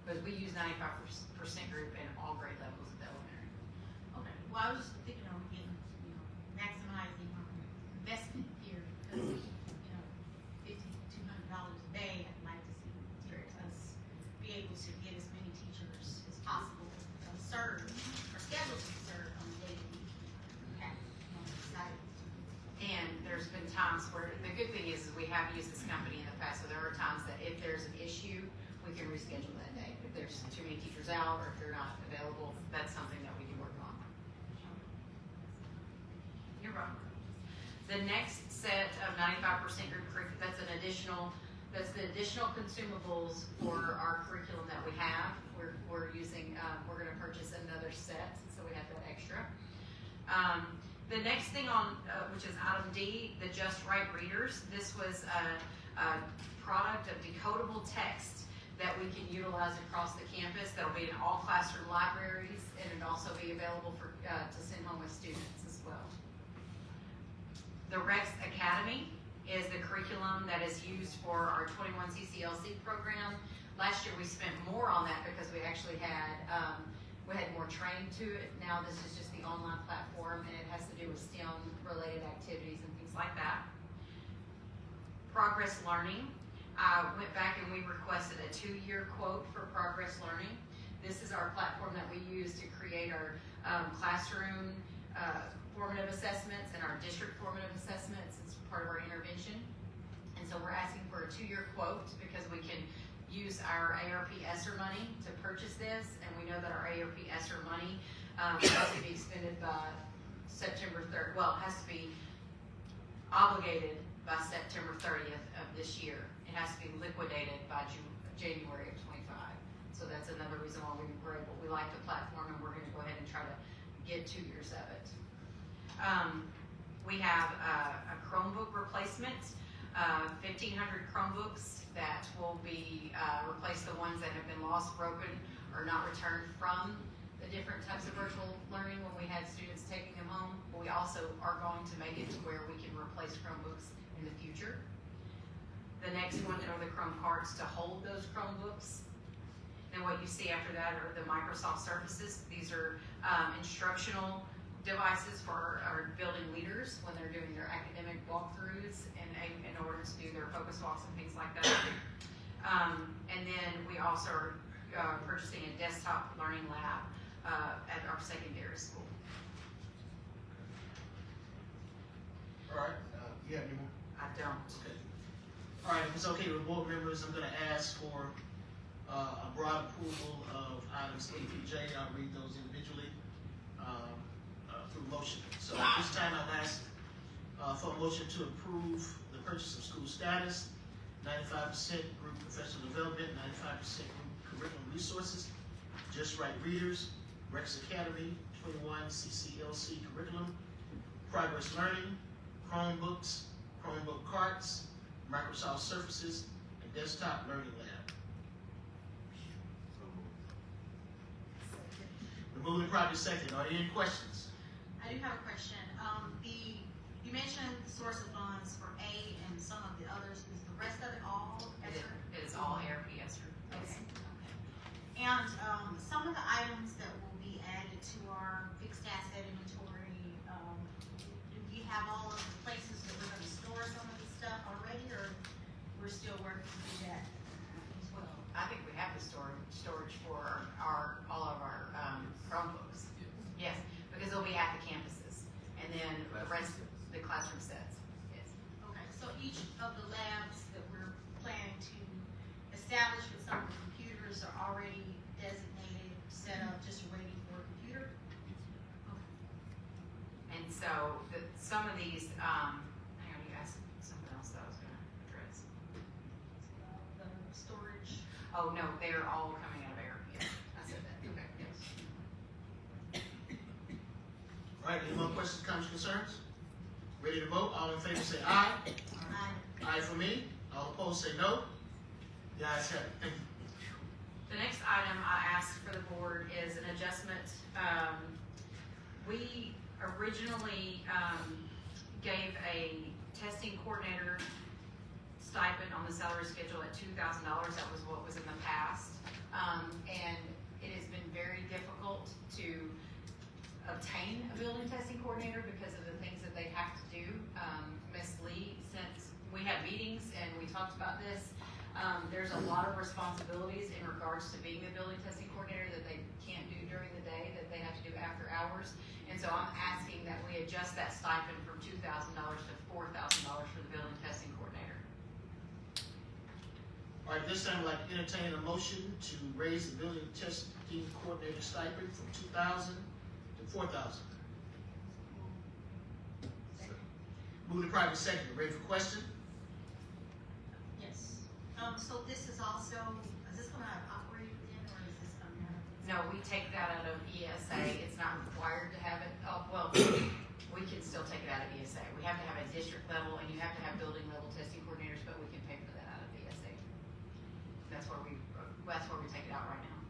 But we use 95% group in all grade levels at the elementary. Okay, well, I was just thinking of getting, maximizing our investment here, because, $5,200 a day, I'd like to see us be able to get as many teachers as possible served, or scheduled to serve on a daily week. Okay, I'm excited. And there's been times where, the good thing is we have used this company in the past, so there are times that if there's an issue, we can reschedule that day. If there's too many teachers out or if they're not available, that's something that we can work on. You're welcome. The next set of 95% group curriculum. That's the additional consumables for our curriculum that we have. We're using, we're gonna purchase another set, so we have that extra. The next thing on, which is item D, the Just Right readers. This was a product of decodable text that we can utilize across the campus. That'll be in all classroom libraries, and it'll also be available for to send home with students as well. The Rex Academy is the curriculum that is used for our 21 CCLC program. Last year we spent more on that because we actually had more training to it. Now this is just the online platform, and it has to do with STEM related activities and things like that. Progress Learning. I went back and we requested a 2-year quote for Progress Learning. This is our platform that we use to create our classroom formative assessments and our district formative assessments. It's part of our intervention. And so we're asking for a 2-year quote because we can use our ARP ESSER money to purchase this, and we know that our ARP ESSER money has to be expended by September 3rd. Well, it has to be obligated by September 30th of this year. It has to be liquidated by January of 25. So that's another reason why we like the platform, and we're going to go ahead and try to get 2 years of it. We have a Chromebook replacement, 1,500 Chromebooks that will be replace the ones that have been lost, broken, or not returned from the different types of virtual learning when we had students taking them home. But we also are going to make it to where we can replace Chromebooks in the future. The next one are the Chrome carts to hold those Chromebooks. And what you see after that are the Microsoft Surfaces. These are instructional devices for our building leaders when they're doing their academic walkthroughs and in order to do their focus walks and things like that. And then we also are purchasing a desktop learning lab at our secondary school. All right, you have any more? I don't. Okay. All right, if it's okay with board members, I'm gonna ask for a broad approval of items A through J. I'll read those individually through motion. So at this time, I'll ask for a motion to approve the purchase of school status, 95% group professional development, 95% group curriculum resources, Just Right readers, Rex Academy, 21 CCLC curriculum, Progress Learning, Chromebooks, Chromebook carts, Microsoft Surfaces, and desktop learning lab. Moving properly second. Are there any questions? I do have a question. You mentioned the source of funds for A and some of the others. Is the rest of it all ESSER? It is all ARP ESSER. Okay. And some of the items that will be added to our fixed asset inventory, do we have all of the places that we're going to store some of this stuff already, or we're still working to do that as well? I think we have the storage for all of our Chromebooks. Yes, because they'll be at the campuses, and then the rest of the classroom sets. Yes. Okay, so each of the labs that we're planning to establish with some of the computers are already designated, set up, just waiting for a computer? Okay. And so some of these, hang on, you asked something else that I was going to address. The storage. Oh no, they're all coming out of ARP. Yes, I said that. Okay. Yes. All right, any more questions, comments, concerns? Ready to vote? All in favor say aye. Aye. Aye for me. All opposed say no. The ayes have it. Thank you. The next item I asked for the board is an adjustment. We originally gave a testing coordinator stipend on the salary schedule at $2,000. That was what was in the past. And it has been very difficult to obtain a building testing coordinator because of the things that they have to do. Ms. Lee, since we had meetings and we talked about this, there's a lot of responsibilities in regards to being the building testing coordinator that they can't do during the day, that they have to do after hours. And so I'm asking that we adjust that stipend from $2,000 to $4,000 for the building testing coordinator. All right, this time I'd like to entertain a motion to raise the building testing coordinator stipend from $2,000 to $4,000. Move to private second. Ready for question? Yes. So this is also, is this gonna operate again, or is this gonna? No, we take that out of ESA. It's not required to have it, well, we can still take it out of ESA. We have to have a district level, and you have to have building level testing coordinators, but we can pay for that out of ESA. That's where we take it out right now.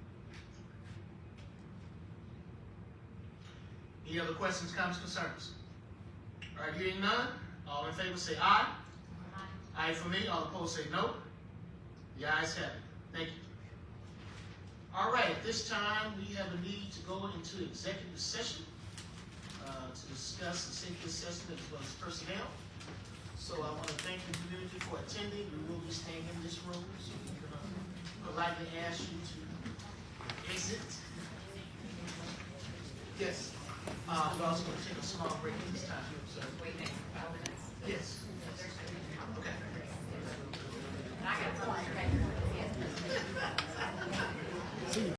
Any other questions, comments, concerns? All right, hearing none, all in favor say aye. Aye for me, all opposed say no. The ayes have it. Thank you. All right, at this time, we have a need to go into executive session to discuss the safety assessment as well as personnel. So I want to thank the community for attending. We will be staying in this room, so we're going to politely ask you to exit. Yes. We're also going to take a small break at this time. So, Wait, 5 minutes. yes. Okay. And I got 400 papers.